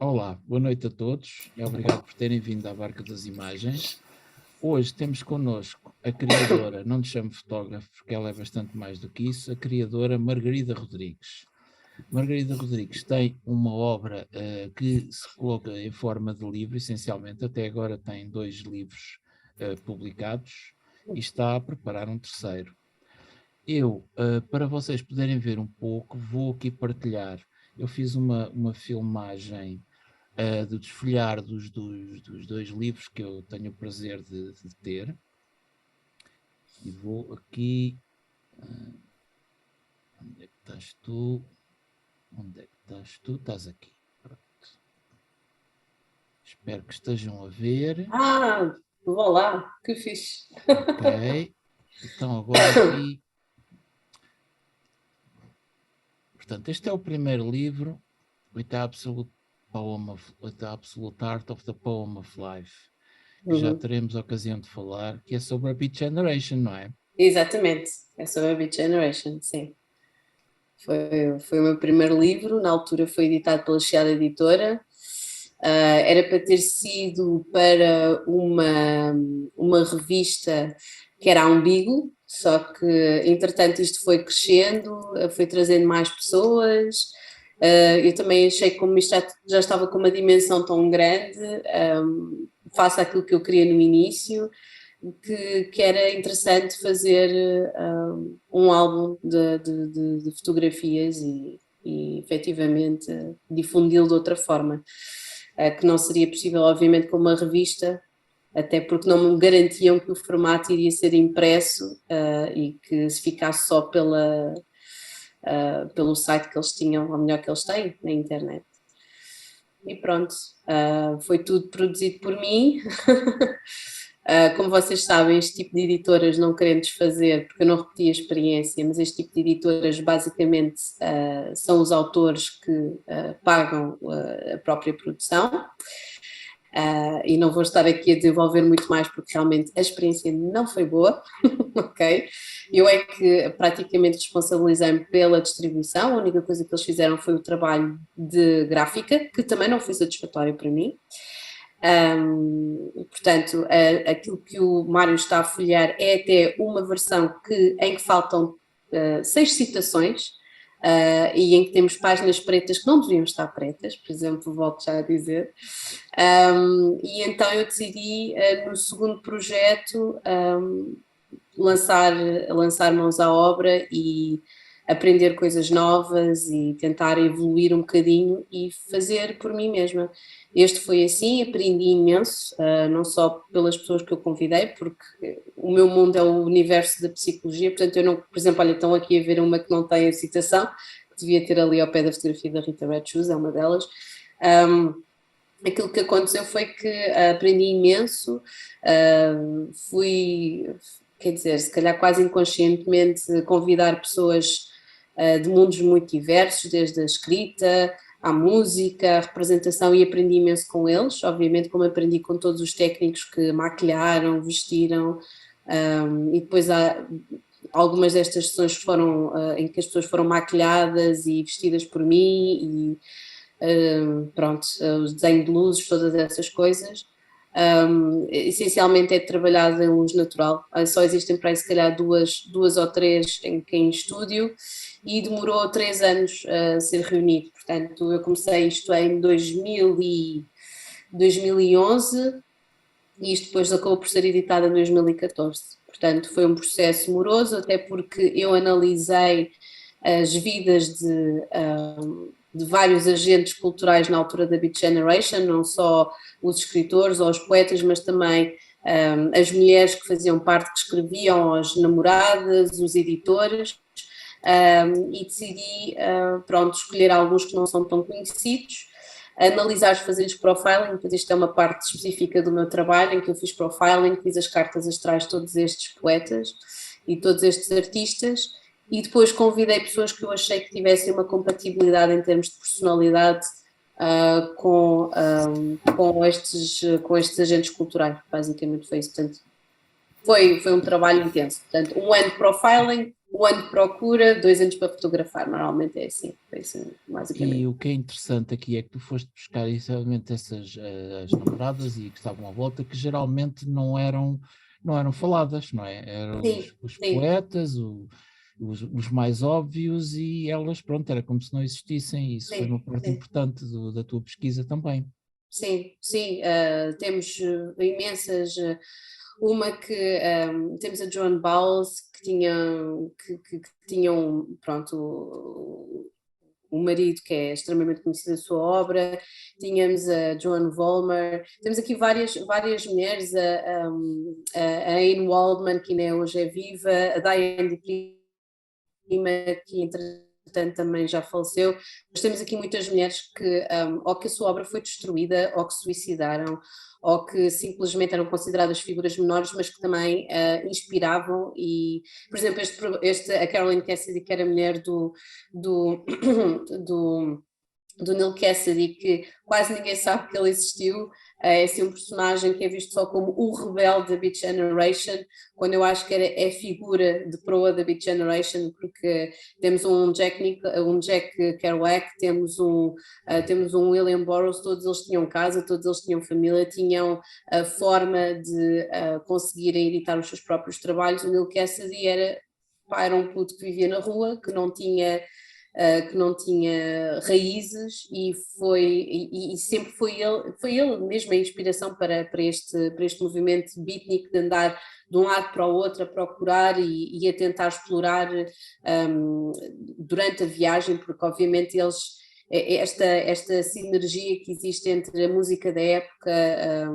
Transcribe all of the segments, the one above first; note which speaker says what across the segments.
Speaker 1: Olá, boa noite a todos e obrigado por terem vindo à Barca das Imagens. Hoje temos connosco a criadora, não nos chamo fotógrafo porque ela é bastante mais do que isso, a criadora Margarida Rodrigues. Margarida Rodrigues tem uma obra que se coloca em forma de livro, essencialmente, até agora tem 2 livros publicados e está a preparar um terceiro. Eu, para vocês poderem ver um pouco, vou aqui partilhar. Eu fiz uma filmagem do desfolhar dos 2 livros que eu tenho o prazer de ter. E vou aqui. Onde é que estás tu? Onde é que estás tu? Estás aqui. Pronto. Espero que estejam a ver.
Speaker 2: Vou lá, que fixe.
Speaker 1: Ok. Então agora aqui. Portanto, este é o primeiro livro, The Absolute Art of the Poem of Life, que já
Speaker 2: Uhum.
Speaker 1: teremos a ocasião de falar, que é sobre a Beat Generation, não é?
Speaker 2: Exatamente, é sobre a Beat Generation, sim. Foi o meu primeiro livro, na altura foi editado pela Chiado Editora. Era para ter sido para uma revista que era a Umbigo, só que entretanto isto foi crescendo, foi trazendo mais pessoas. Eu também achei que como isto já estava com uma dimensão tão grande, face àquilo que eu queria no início, que era interessante fazer um álbum de fotografias e efetivamente difundi-lo de outra forma, que não seria possível obviamente com uma revista, até porque não me garantiam que o formato iria ser impresso e que se ficasse só pelo site que eles tinham, ou melhor que eles têm, na internet. E pronto, foi tudo produzido por mim. Como vocês sabem, este tipo de editoras não querem desfazer, porque eu não repeti a experiência, mas este tipo de editoras basicamente são os autores que pagam a própria produção. E não vou estar aqui a desenvolver muito mais porque realmente a experiência não foi boa, ok? Eu é que praticamente responsabilizei-me pela distribuição, a única coisa que eles fizeram foi o trabalho de gráfica, que também não foi satisfatório para mim. Portanto, aquilo que o Mário está a folhear é até uma versão em que faltam 6 citações, e em que temos páginas pretas que não deviam estar pretas, por exemplo, volto já a dizer. E então eu decidi, no segundo projeto, lançar mãos à obra e aprender coisas novas e tentar evoluir um bocadinho e fazer por mim mesma. Este foi assim, aprendi imenso, não só pelas pessoas que eu convidei, porque o meu mundo é o universo da psicologia, portanto eu não, por exemplo, olha, estão aqui a ver uma que não tem a citação, que devia ter ali ao pé da fotografia da Rita Red Shoes, é uma delas. Aquilo que aconteceu foi que aprendi imenso, quer dizer, se calhar quase inconscientemente, convidar pessoas de mundos muito diversos, desde a escrita, à música, à representação, e aprendi imenso com eles, obviamente como aprendi com todos os técnicos que maquilharam, vestiram, e depois algumas destas sessões foram em que as pessoas foram maquilhadas e vestidas por mim, pronto, o desenho de luzes, todas essas coisas. Essencialmente é trabalhado em luz natural, só existem para aí se calhar duas ou três em estúdio, e demorou 3 anos a ser reunido. Portanto, eu comecei isto em 2011 e isto depois acabou por ser editado em 2014. Portanto, foi um processo moroso, até porque eu analisei as vidas de vários agentes culturais na altura da Beat Generation, não só os escritores ou os poetas, mas também as mulheres que faziam parte, que escreviam, as namoradas, os editores, e decidi, pronto, escolher alguns que não são tão conhecidos, analisar, fazer-lhes profiling, pois isto é uma parte específica do meu trabalho, em que eu fiz profiling, fiz as cartas astrais de todos estes poetas e todos estes artistas, e depois convidei pessoas que eu achei que tivessem uma compatibilidade em termos de personalidade com estes agentes culturais. Basicamente foi isso. Portanto, foi um trabalho intenso. Portanto, 1 ano de profiling, 1 ano de procura, 2 anos para fotografar. Normalmente é assim, basicamente.
Speaker 1: E o que é interessante aqui é que tu foste buscar essencialmente essas as namoradas e que estavam à volta, que geralmente não eram faladas, não é? Eram
Speaker 2: Sim,
Speaker 1: os
Speaker 2: sim,
Speaker 1: poetas, os mais óbvios, e elas, pronto, era como se não existissem, e isso foi uma
Speaker 2: sim,
Speaker 1: parte
Speaker 2: sim.
Speaker 1: importante da tua pesquisa também.
Speaker 2: Sim, sim, temos imensas. Uma que temos a Joan Baez, que tinham, pronto, o marido que é extremamente conhecido da sua obra, tínhamos a Joan Vollmer, temos aqui várias mulheres, a Aine Waldman, que ainda hoje é viva, a Diane de Lima, que entretanto também já faleceu. Nós temos aqui muitas mulheres que ou que a sua obra foi destruída, ou que se suicidaram, ou que simplesmente eram consideradas figuras menores, mas que também inspiravam. E, por exemplo, a Caroline Cassidy, que era mulher do, do do Neil Cassidy, que quase ninguém sabe que ele existiu, é assim um personagem que é visto só como o rebelde da Beat Generation, quando eu acho que é a figura de proa da Beat Generation, porque temos um Jack Kerouac, temos um William Burroughs, todos eles tinham casa, todos eles tinham família, tinham a forma de conseguirem editar os seus próprios trabalhos. O Neil Cassidy era um puto que vivia na rua, que não tinha raízes e sempre foi ele mesmo a inspiração para este movimento beatnik de andar de um lado para o outro a procurar e a tentar explorar durante a viagem, porque obviamente esta sinergia que existe entre a música da época,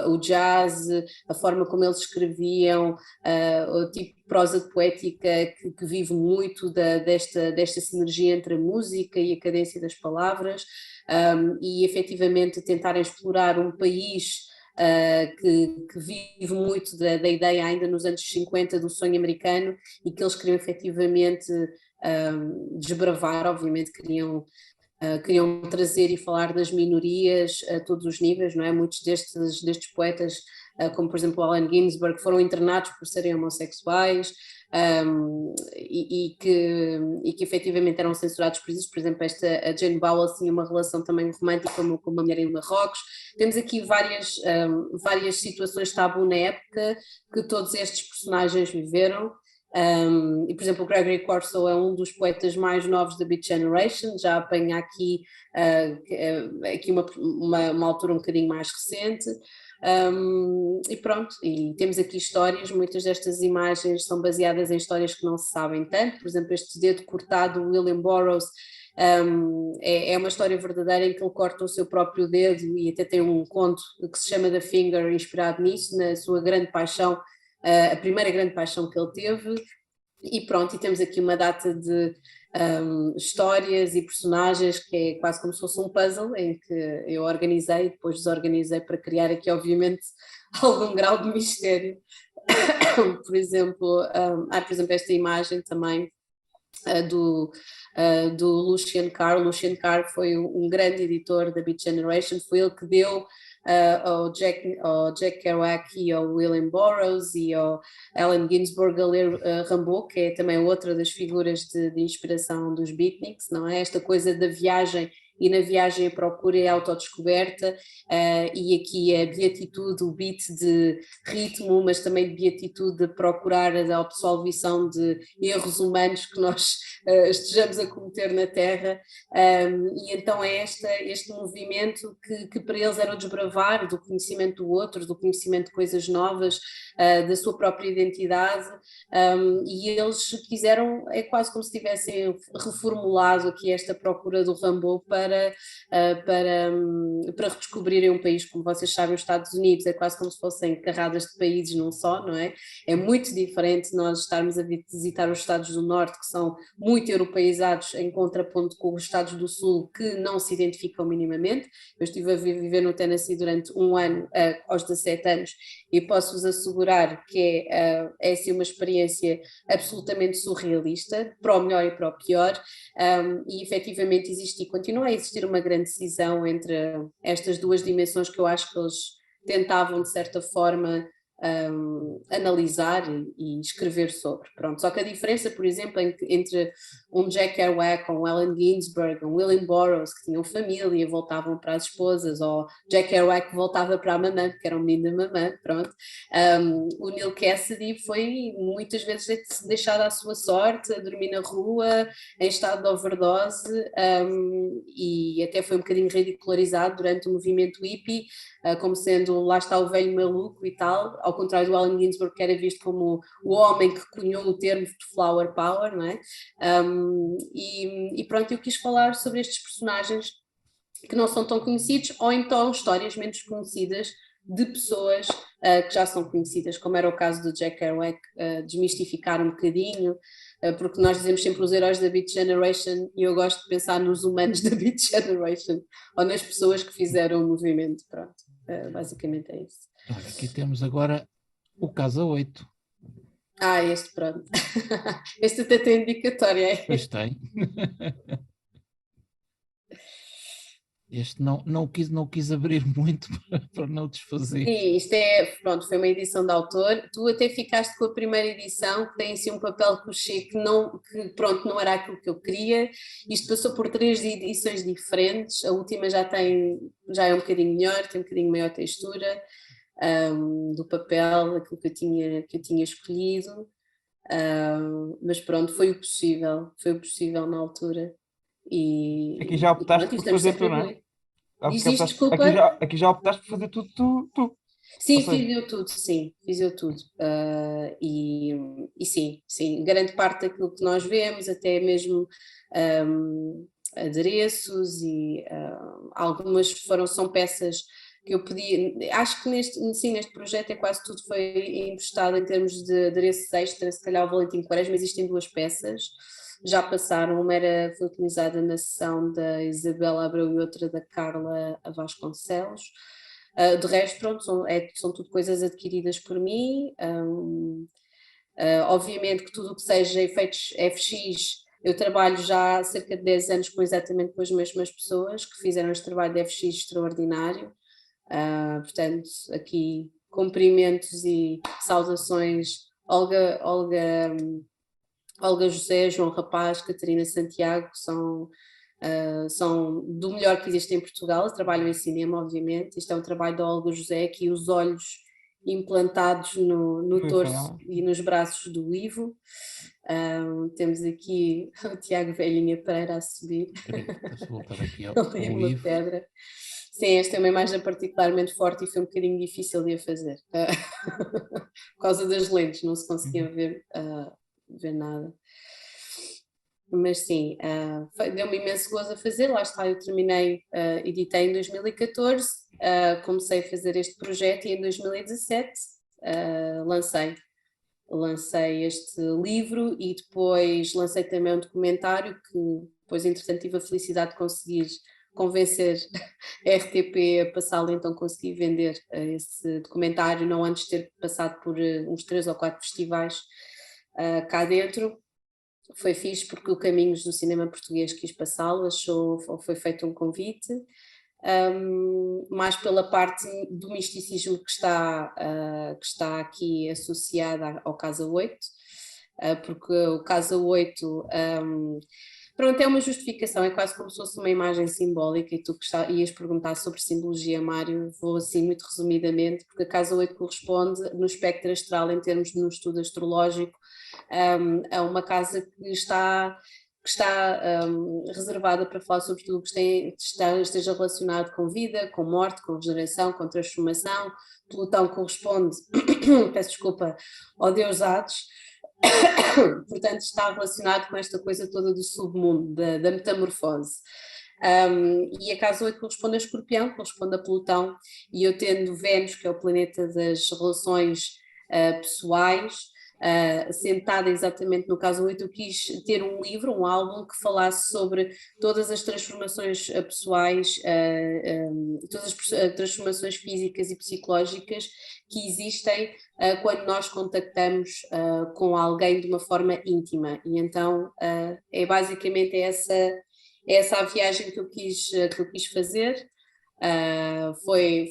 Speaker 2: o jazz, a forma como eles escreviam, o tipo de prosa poética que vive muito desta sinergia entre a música e a cadência das palavras, e efetivamente tentarem explorar um país que vive muito da ideia ainda nos anos 50 do sonho americano e que eles queriam efetivamente desbravar, obviamente queriam trazer e falar das minorias a todos os níveis, não é? Muitos destes poetas, como por exemplo Allen Ginsberg, foram internados por serem homossexuais, e que efetivamente eram censurados por isso. Por exemplo, a Jane Bowles tinha uma relação também romântica com uma mulher em Marrocos. Temos aqui várias situações tabu na época que todos estes personagens viveram. E, por exemplo, o Gregory Corso é um dos poetas mais novos da Beat Generation, já apanha aqui uma altura um bocadinho mais recente. E pronto, e temos aqui histórias, muitas destas imagens são baseadas em histórias que não se sabem tanto. Por exemplo, este dedo cortado do William Burroughs é uma história verdadeira em que ele corta o seu próprio dedo, e até tem um conto que se chama The Finger, inspirado nisso, na sua grande paixão, a primeira grande paixão que ele teve. E pronto, e temos aqui uma data de histórias e personagens que é quase como se fosse um puzzle em que eu organizei e depois desorganizei para criar aqui obviamente algum grau de mistério. Por exemplo, por exemplo esta imagem também do Lucian Carr. Lucian Carr foi um grande editor da Beat Generation, foi ele que deu ao Jack Kerouac e ao William Burroughs e ao Allen Ginsberg a ler Rimbaud, que é também outra das figuras de inspiração dos beatniks, não é? Esta coisa da viagem, e na viagem a procura e a autodescoberta, e aqui a beatitude, o beat de ritmo, mas também de beatitude de procurar a absolvição de erros humanos que nós estejamos a cometer na Terra, e então é este movimento que para eles era o desbravar do conhecimento do outro, do conhecimento de coisas novas, da sua própria identidade, e eles quiseram, é quase como se tivessem reformulado aqui esta procura do Rimbaud para redescobrirem um país. Como vocês sabem, os Estados Unidos é quase como se fossem carradas de países num só, não é? É muito diferente nós estarmos a visitar os Estados do Norte, que são muito europeizados, em contraponto com os Estados do Sul, que não se identificam minimamente. Eu estive a viver no Tennessee durante um ano, aos 17 anos, e posso-vos assegurar que é assim uma experiência absolutamente surrealista, para o melhor e para o pior, e efetivamente existe e continua a existir uma grande cisão entre estas duas dimensões que eu acho que eles tentavam, de certa forma, analisar e escrever sobre. Pronto. Só que a diferença, por exemplo, entre um Jack Kerouac, um Allen Ginsberg, um William Burroughs, que tinham família, voltavam para as esposas, ou Jack Kerouac voltava para a mamã, porque era um menino da mamã, pronto. O Neil Cassidy foi muitas vezes deixado à sua sorte, a dormir na rua, em estado de overdose, e até foi um bocadinho ridicularizado durante o movimento hippie, como sendo, lá está o velho maluco e tal, ao contrário do Allen Ginsberg, que era visto como o homem que cunhou o termo de flower power, não é? E pronto, eu quis falar sobre estes personagens que não são tão conhecidos, ou então histórias menos conhecidas de pessoas que já são conhecidas, como era o caso do Jack Kerouac, desmistificar um bocadinho, porque nós dizemos sempre os heróis da Beat Generation e eu gosto de pensar nos humanos da Beat Generation, ou nas pessoas que fizeram o movimento, pronto, basicamente é isso.
Speaker 1: Olha, aqui temos agora o Casa 8.
Speaker 2: Este pronto, este até tem indicatória.
Speaker 1: Pois tem. Este não quis abrir muito para não desfazer.
Speaker 2: Sim, isto pronto, foi uma edição de autor. Tu até ficaste com a primeira edição, que tem assim um papel couché que pronto, não era aquilo que eu queria. Isto passou por 3 edições diferentes. A última já é um bocadinho melhor, tem um bocadinho maior textura do papel, aquilo que eu tinha escolhido. Mas pronto, foi o possível na altura.
Speaker 3: Aqui já optaste
Speaker 2: pronto,
Speaker 3: por fazer tu, não é?
Speaker 2: Desculpa.
Speaker 3: Aqui já optaste por fazer tudo tu.
Speaker 2: Sim,
Speaker 3: seja...
Speaker 2: fiz eu tudo. E sim, grande parte daquilo que nós vemos, até mesmo adereços e algumas são peças que eu pedi, acho que neste projeto quase tudo foi emprestado em termos de adereços extra, se calhar o Valentim Quaresma, mas existem 2 peças, já passaram, uma foi utilizada na sessão da Isabela Abreu e outra da Carla Vasconcelos. De resto, pronto, são tudo coisas adquiridas por mim. Obviamente que tudo o que seja efeitos FX, eu trabalho já há cerca de 10 anos exatamente com as mesmas pessoas que fizeram este trabalho de FX extraordinário. Portanto, aqui cumprimentos e saudações Olga José, João Rapaz, Catarina Santiago, são do melhor que existe em Portugal, trabalham em cinema, obviamente. Isto é um trabalho da Olga José, aqui os olhos implantados no torso e nos braços do Ivo. Temos aqui o Tiago Velhinha Pereira a subir.
Speaker 1: Deixa eu voltar aqui ao
Speaker 2: uma
Speaker 1: Ivo.
Speaker 2: pedra. Sim, esta é uma imagem particularmente forte e foi um bocadinho difícil de a fazer. Por causa das lentes, não se conseguia ver nada. Mas sim, deu-me imenso gozo a fazer, lá está, eu editei em 2014, comecei a fazer este projeto e em 2017 lancei este livro e depois lancei também um documentário que depois entretanto tive a felicidade de conseguir convencer a RTP a passá-lo, então consegui vender esse documentário, não antes de ter passado por uns 3 ou 4 festivais cá dentro. Foi fixe porque o Caminhos do Cinema Português quis passá-lo, foi feito um convite, mais pela parte do misticismo que está aqui associada ao Casa 8, porque o Casa 8 pronto, é uma justificação, é quase como se fosse uma imagem simbólica e tu ias perguntar sobre simbologia, Mário, vou assim muito resumidamente, porque a Casa 8 corresponde no espectro astral em termos de um estudo astrológico a uma casa que está reservada para falar sobre tudo o que esteja relacionado com vida, com morte, com regeneração, com transformação. Plutão corresponde, peço desculpa, ao deus Hades, portanto está relacionado com esta coisa toda do submundo, da metamorfose. E a casa 8 corresponde a Escorpião, corresponde a Plutão, e eu tendo Vênus, que é o planeta das relações pessoais, sentada exatamente no caso 8, eu quis ter um livro, um álbum que falasse sobre todas as transformações pessoais, todas as transformações físicas e psicológicas que existem quando nós contactamos com alguém de uma forma íntima, e então é basicamente essa a viagem que eu quis fazer. Foi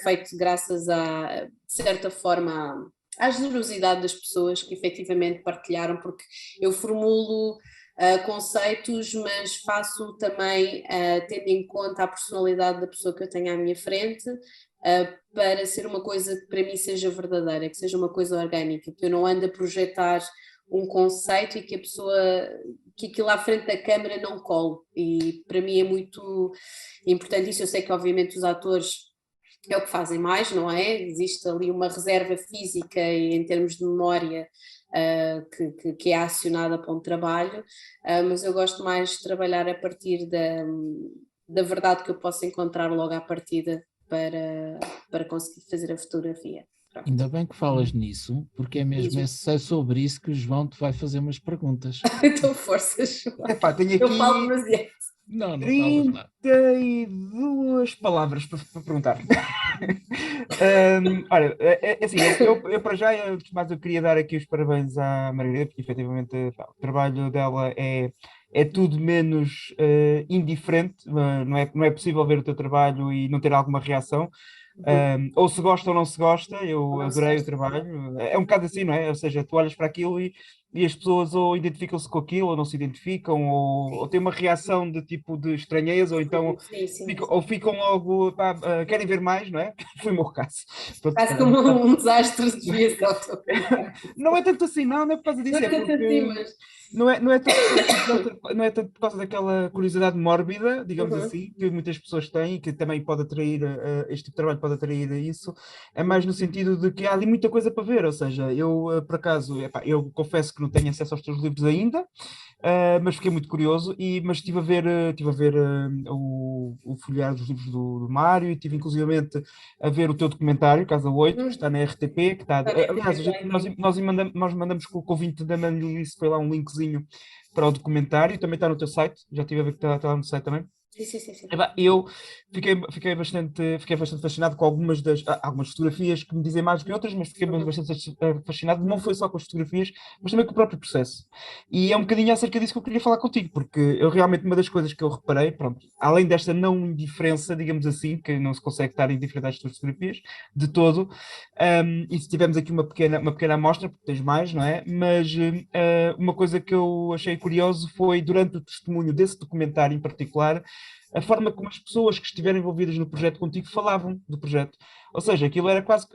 Speaker 2: feito graças de certa forma, à generosidade das pessoas que efetivamente partilharam, porque eu formulo conceitos, mas faço também tendo em conta a personalidade da pessoa que eu tenho à minha frente, para ser uma coisa que para mim seja verdadeira, que seja uma coisa orgânica, que eu não ande a projetar um conceito e que a pessoa, que aquilo à frente da câmara não cole, e para mim é muito importante isso. Eu sei que obviamente os atores é o que fazem mais, não é? Existe ali uma reserva física e em termos de memória que é acionada para um trabalho, mas eu gosto mais de trabalhar a partir da verdade que eu posso encontrar logo à partida para conseguir fazer a fotografia. Pronto.
Speaker 1: Ainda bem que falas nisso, porque é mesmo é sobre isso que o João te vai fazer umas perguntas.
Speaker 2: Então, forças.
Speaker 3: Epá, tenho
Speaker 2: Eu falo
Speaker 3: aqui
Speaker 2: demasiado.
Speaker 1: Não falas nada.
Speaker 3: 32 palavras para perguntar. Olha, assim, eu para já, antes de mais, eu queria dar aqui os parabéns à Margarida, porque efetivamente pá, o trabalho dela é tudo menos indiferente. Não é possível ver o teu trabalho e não ter alguma reação. Ou se gosta ou não se gosta. Eu
Speaker 2: Não se
Speaker 3: adorei o
Speaker 2: gosta.
Speaker 3: trabalho. É um bocado assim, não é? Ou seja, tu olhas para aquilo e as pessoas ou identificam-se com aquilo ou não se identificam, ou têm uma reação de tipo de estranheza, ou então
Speaker 2: Sim.
Speaker 3: ficam logo, pá, querem ver mais, não é? Foi o meu caso. Pronto, se
Speaker 2: Quase
Speaker 3: calhar
Speaker 2: como
Speaker 3: não
Speaker 2: um desastre de desviação. Estou a brincar.
Speaker 3: não é tanto assim, não é por causa
Speaker 2: Não
Speaker 3: disso,
Speaker 2: é
Speaker 3: é
Speaker 2: tanto assim,
Speaker 3: porque
Speaker 2: mas.
Speaker 3: não é tanto não é tanto por causa daquela curiosidade mórbida, digamos
Speaker 2: Uhum.
Speaker 3: assim, que muitas pessoas têm, que também pode atrair, este tipo de trabalho pode atrair isso, é mais no sentido de que há ali muita coisa para ver, ou seja, eu, por acaso, epá, eu confesso que não tenho acesso aos teus livros ainda, mas fiquei muito curioso, mas estive a ver o folhear dos livros do Mário, e estive inclusivamente a ver o teu documentário, Casa 8, que está na RTP, que está.
Speaker 2: Está bem,
Speaker 3: Aliás, nós mandamos com o convite da Manilice, foi lá um linkzinho para o documentário, também está no teu site, já estive a ver que está lá no site também.
Speaker 2: Sim.
Speaker 3: Epá, eu fiquei bastante fascinado com algumas fotografias que me dizem mais do que outras, mas fiquei bastante fascinado, não foi só com as fotografias, mas também com o próprio processo. E é um bocadinho acerca disso que eu queria falar contigo, porque eu realmente, uma das coisas que eu reparei, pronto, além desta não indiferença, digamos assim, que não se consegue estar indiferente às tuas fotografias, de todo, e se tivemos aqui uma pequena amostra, porque tens mais, não é? Mas uma coisa que eu achei curioso foi, durante o testemunho desse documentário em particular, a forma como as pessoas que estiveram envolvidas no projeto contigo falavam do projeto. Ou seja, aquilo era quase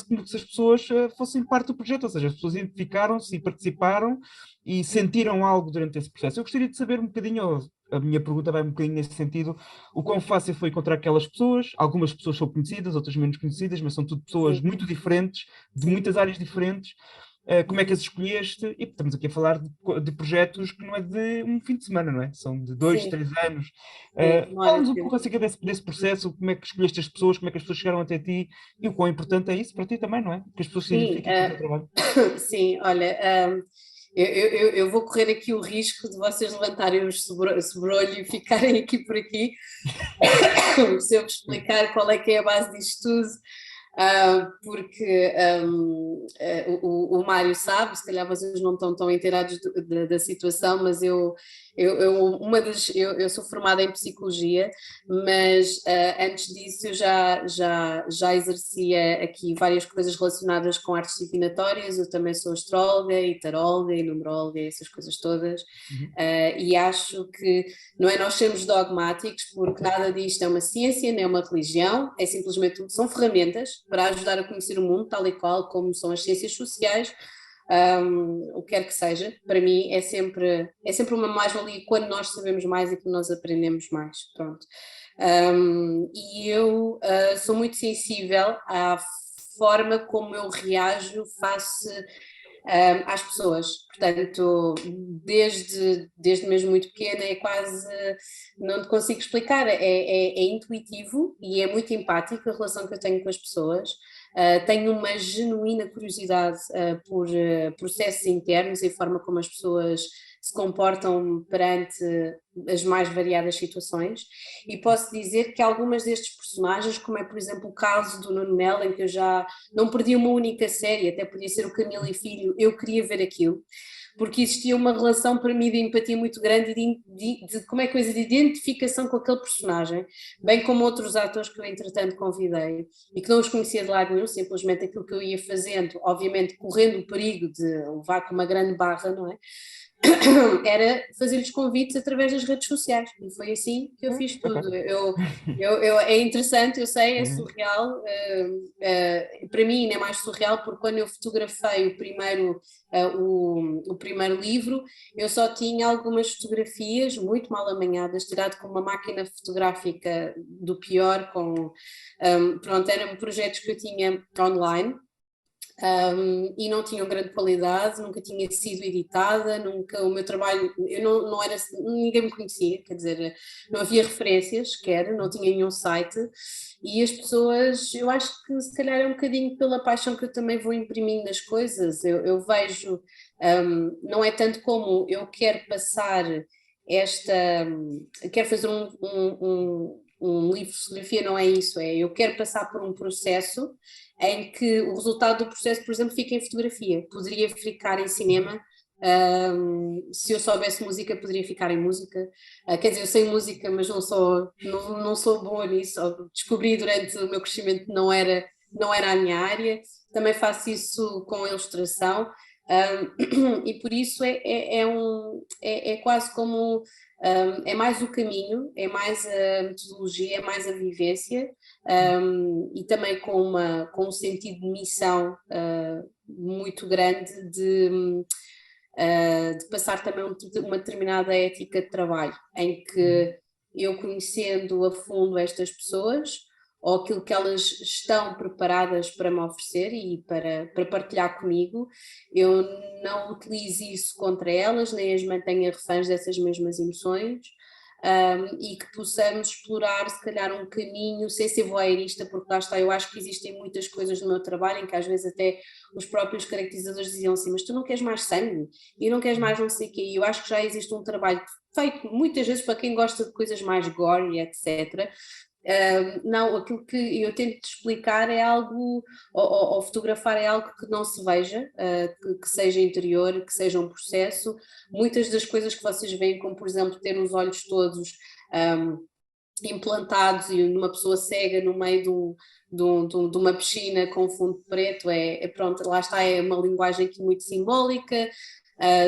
Speaker 3: como se as pessoas fossem parte do projeto, ou seja, as pessoas identificaram-se e participaram e sentiram algo durante esse processo. Eu gostaria de saber um bocadinho, ou a minha pergunta vai um bocadinho nesse sentido, o quão fácil foi encontrar aquelas pessoas. Algumas pessoas são conhecidas, outras menos conhecidas, mas são tudo pessoas
Speaker 2: Sim.
Speaker 3: muito diferentes, de
Speaker 2: Sim.
Speaker 3: muitas áreas diferentes. Como é que as escolheste? E estamos aqui a falar de projetos que não é de um fim de semana, não é? São de 2,
Speaker 2: Sim.
Speaker 3: 3 anos.
Speaker 2: Demora
Speaker 3: Fala-nos um
Speaker 2: tempo.
Speaker 3: pouco acerca desse processo, como é que escolheste as pessoas, como é que as pessoas chegaram até ti e o quão importante é isso para ti também, não é? Que as pessoas se
Speaker 2: Sim,
Speaker 3: identifiquem com o teu trabalho.
Speaker 2: sim, olha, eu vou correr aqui o risco de vocês levantarem o sobrolho e ficarem aqui por aqui, se eu vos explicar qual é que é a base disto tudo. Porque o Mário sabe, se calhar vocês não estão tão inteirados da situação, mas eu sou formada em psicologia, mas antes disso eu já exercia aqui várias coisas relacionadas com artes divinatórias. Eu também sou astróloga e taróloga e numeróloga e essas coisas todas.
Speaker 3: Uhum.
Speaker 2: E acho que não é nós sermos dogmáticos, porque nada disto é uma ciência, nem é uma religião, é simplesmente, são ferramentas para ajudar a conhecer o mundo, tal e qual como são as ciências sociais, o que quer que seja. Para mim é sempre uma mais-valia quando nós sabemos mais e quando nós aprendemos mais, pronto. E eu sou muito sensível à forma como eu reajo face às pessoas, portanto, desde mesmo muito pequena é quase, não te consigo explicar, é intuitivo e é muito empático a relação que eu tenho com as pessoas. Tenho uma genuína curiosidade por processos internos e a forma como as pessoas se comportam perante as mais variadas situações, e posso dizer que algumas destes personagens, como é por exemplo o caso do Nuno Melo, em que eu já não perdi uma única série, até podia ser o Camilo e Filho, eu queria ver aquilo, porque existia uma relação para mim de empatia muito grande e de como é coisa de identificação com aquele personagem, bem como outros atores que eu entretanto convidei e que não os conhecia de lado nenhum, simplesmente aquilo que eu ia fazendo, obviamente correndo o perigo de levar com uma grande barra, não é? Era fazer-lhes convites através das redes sociais e foi assim que eu fiz tudo. É interessante, eu sei, é surreal, para mim ainda é mais surreal porque quando eu fotografei o primeiro livro, eu só tinha algumas fotografias muito mal amanhadas, tirado com uma máquina fotográfica do pior, pronto, eram projetos que eu tinha online. E não tinham grande qualidade, nunca tinha sido editada, nunca o meu trabalho, eu não era, ninguém me conhecia, quer dizer, não havia referências sequer, não tinha nenhum site, e as pessoas, eu acho que se calhar é um bocadinho pela paixão que eu também vou imprimindo nas coisas, eu vejo, não é tanto como eu quero passar quero fazer um livro de fotografia, não é isso, é eu quero passar por um processo em que o resultado do processo, por exemplo, fica em fotografia. Poderia ficar em cinema, se eu soubesse música, poderia ficar em música. Quer dizer, eu sei música, mas não sou boa nisso. Descobri durante o meu crescimento que não era a minha área. Também faço isso com ilustração. E por isso é quase como é mais o caminho, é mais a metodologia, é mais a vivência, e também com um sentido de missão muito grande de passar também uma determinada ética de trabalho, em que eu conhecendo a fundo estas pessoas, ou aquilo que elas estão preparadas para me oferecer e para partilhar comigo, eu não utilizo isso contra elas, nem as mantenha reféns dessas mesmas emoções, e que possamos explorar se calhar um caminho sem ser voyeurista, porque lá está, eu acho que existem muitas coisas no meu trabalho em que às vezes até os próprios caracterizadores diziam assim, mas tu não queres mais sangue e não queres mais não sei o quê, e eu acho que já existe um trabalho feito muitas vezes para quem gosta de coisas mais gore, etc. Não, aquilo que eu tento explicar é algo, ou fotografar é algo que não se veja, que seja interior, que seja um processo. Muitas das coisas que vocês veem, como por exemplo ter os olhos todos implantados e uma pessoa cega no meio de uma piscina com fundo preto, pronto, lá está, é uma linguagem aqui muito simbólica.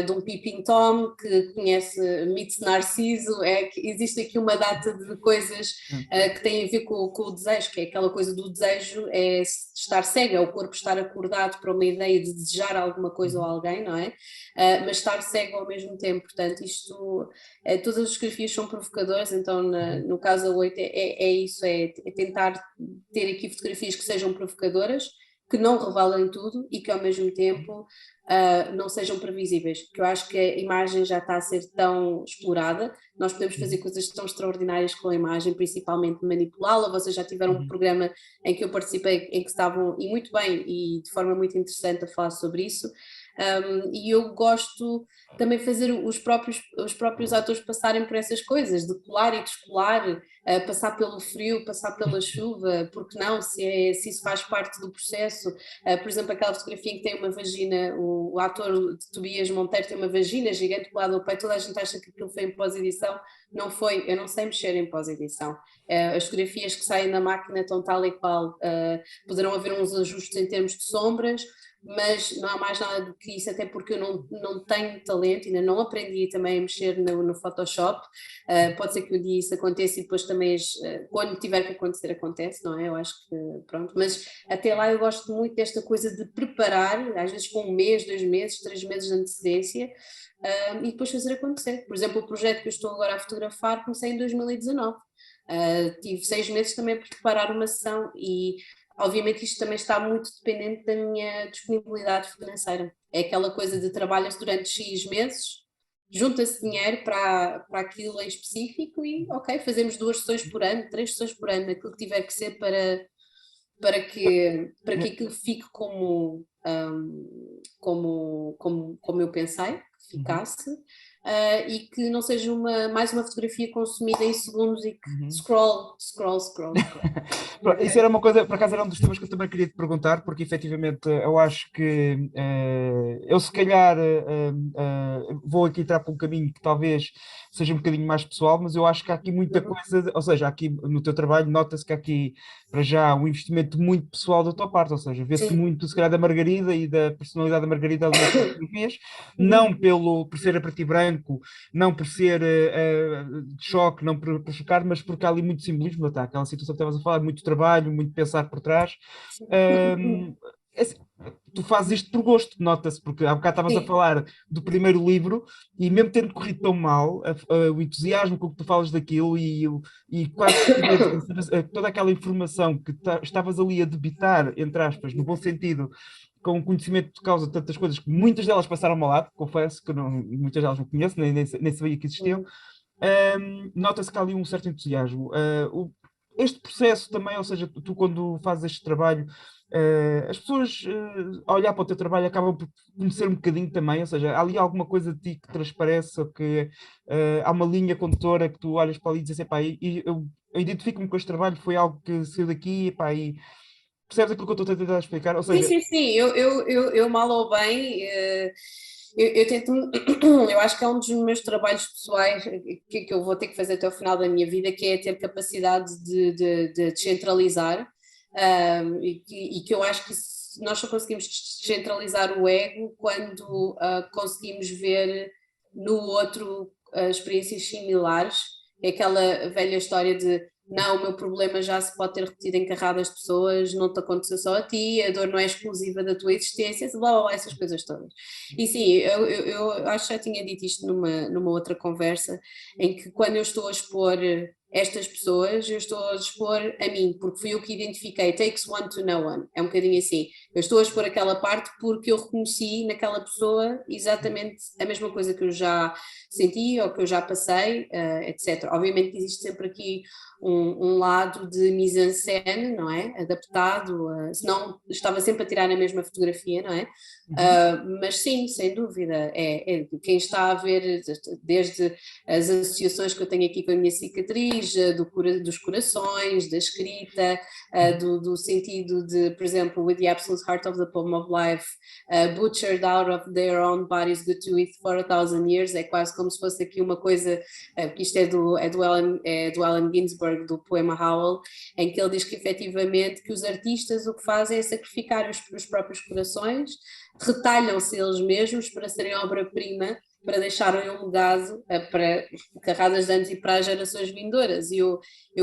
Speaker 2: De um Peeping Tom que conhece mitos de Narciso, que existe aqui uma data de coisas que têm a ver com o desejo, que é aquela coisa do desejo, é estar cego, é o corpo estar acordado para uma ideia de desejar alguma coisa ou alguém, não é? Mas estar cego ao mesmo tempo, portanto, todas as fotografias são provocadoras, então no caso da 8 é isso, é tentar ter aqui fotografias que sejam provocadoras, que não revelem tudo e que ao mesmo tempo não sejam previsíveis, porque eu acho que a imagem já está a ser tão explorada, nós podemos fazer coisas tão extraordinárias com a imagem, principalmente manipulá-la. Vocês já tiveram um programa em que eu participei, em que estavam, e muito bem, e de forma muito interessante a falar sobre isso. E eu gosto também de fazer os próprios atores passarem por essas coisas, de colar e descolar, passar pelo frio, passar pela chuva, porque não, se isso faz parte do processo. Por exemplo, aquela fotografia em que tem uma vagina, o ator de Tobias Monteiro tem uma vagina gigante colada ao peito, toda a gente acha que aquilo foi em pós-edição, não foi, eu não sei mexer em pós-edição. As fotografias que saem da máquina estão tal e qual, poderão haver uns ajustes em termos de sombras, mas não há mais nada do que isso, até porque eu não tenho talento, ainda não aprendi também a mexer no Photoshop. Pode ser que um dia isso aconteça e depois também, quando tiver que acontecer, acontece, não é? Eu acho que pronto, mas até lá eu gosto muito desta coisa de preparar, às vezes com 1 mês, 2 meses, 3 meses de antecedência, e depois fazer acontecer. Por exemplo, o projeto que eu estou agora a fotografar comecei em 2019. Tive 6 meses também para preparar uma sessão e obviamente isto também está muito dependente da minha disponibilidade financeira. É aquela coisa de trabalhas durante X meses, junta-se dinheiro para aquilo em específico e ok, fazemos 2 sessões por ano, 3 sessões por ano, aquilo que tiver que ser para que aquilo fique como eu pensei que ficasse. e que não seja mais uma fotografia consumida em segundos e que
Speaker 3: Uhum.
Speaker 2: scroll.
Speaker 3: Isso era uma coisa, por acaso era um dos temas que eu também queria te perguntar, porque efetivamente eu acho que eu se calhar vou aqui entrar para um caminho que talvez seja um bocadinho mais pessoal, mas eu acho que há aqui muita coisa, ou seja, aqui no teu trabalho nota-se que há aqui para já um investimento muito pessoal da tua parte, ou seja, vê-se
Speaker 2: Sim.
Speaker 3: muito se calhar da Margarida e da personalidade da Margarida ali nas fotografias, não por ser a preto e branco, não por ser de choque, não por chocar, mas porque há ali muito simbolismo, tá? Aquela situação que estavas a falar, muito trabalho, muito pensar por trás. Assim, tu fazes isto por gosto, nota-se, porque há bocado estavas a
Speaker 2: Sim.
Speaker 3: falar do primeiro livro e mesmo tendo corrido tão mal, o entusiasmo com que tu falas daquilo e quase toda aquela informação que estavas ali a debitar, entre aspas, no bom sentido, com conhecimento de causa de tantas coisas que muitas delas passaram ao lado, confesso que muitas delas não conheço, nem sabia que existiam. Nota-se que há ali um certo entusiasmo. Este processo também, ou seja, tu quando fazes este trabalho, as pessoas a olhar para o teu trabalho acabam por conhecer um bocadinho também, ou seja, há ali alguma coisa de ti que transparece, ou que há uma linha condutora que tu olhas para ali e dizes, epá, eu identifico-me com este trabalho, foi algo que saiu daqui, epá, e percebes aquilo que eu estou a tentar explicar? Ou seja,
Speaker 2: Sim, eu mal ou bem, eu tento, eu acho que é um dos meus trabalhos pessoais que eu vou ter que fazer até o final da minha vida, que é ter capacidade de descentralizar, e que eu acho que nós só conseguimos descentralizar o ego quando conseguimos ver no outro experiências similares, é aquela velha história de não, o meu problema já se pode ter repetido em carradas de pessoas, não te aconteceu só a ti, a dor não é exclusiva da tua existência, blá blá blá, essas coisas todas. E sim, eu acho que já tinha dito isto numa outra conversa, em que quando eu estou a expor estas pessoas, eu estou a expor a mim, porque fui eu que identifiquei, takes one to know one, é um bocadinho assim, eu estou a expor aquela parte porque eu reconheci naquela pessoa exatamente a mesma coisa que eu já senti ou que eu já passei, etc. Obviamente que existe sempre aqui um lado de mise-en-scène, não é? Adaptado, senão estava sempre a tirar na mesma fotografia, não é? Mas sim, sem dúvida, quem está a ver, desde as associações que eu tenho aqui com a minha cicatriz, dos corações, da escrita, do sentido de, por exemplo, with the absolute heart of the poem of life, butchered out of their own bodies, good to eat for 1,000 years, é quase como se fosse aqui uma coisa, porque isto é do Allen Ginsberg, do poema Howl, em que ele diz que efetivamente que os artistas o que fazem é sacrificar os próprios corações, retalham-se eles mesmos para serem obra-prima, para deixarem um legado para carradas de anos e para as gerações vindouras. E eu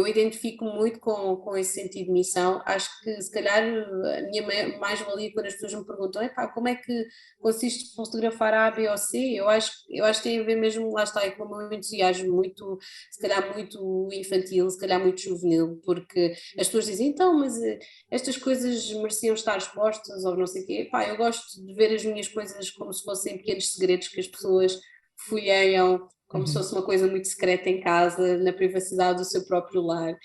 Speaker 2: identifico muito com esse sentido de missão. Acho que se calhar a minha mais-valia quando as pessoas me perguntam como é que consiste fotografar A, B ou C, eu acho que tem a ver mesmo, lá está, com o meu entusiasmo muito, se calhar muito infantil, se calhar muito juvenil, porque as pessoas dizem, então, mas estas coisas mereciam estar expostas ou não sei o quê. Eu gosto de ver as minhas coisas como se fossem pequenos segredos que as pessoas folheiam como se fosse uma coisa muito secreta em casa, na privacidade do seu próprio lar,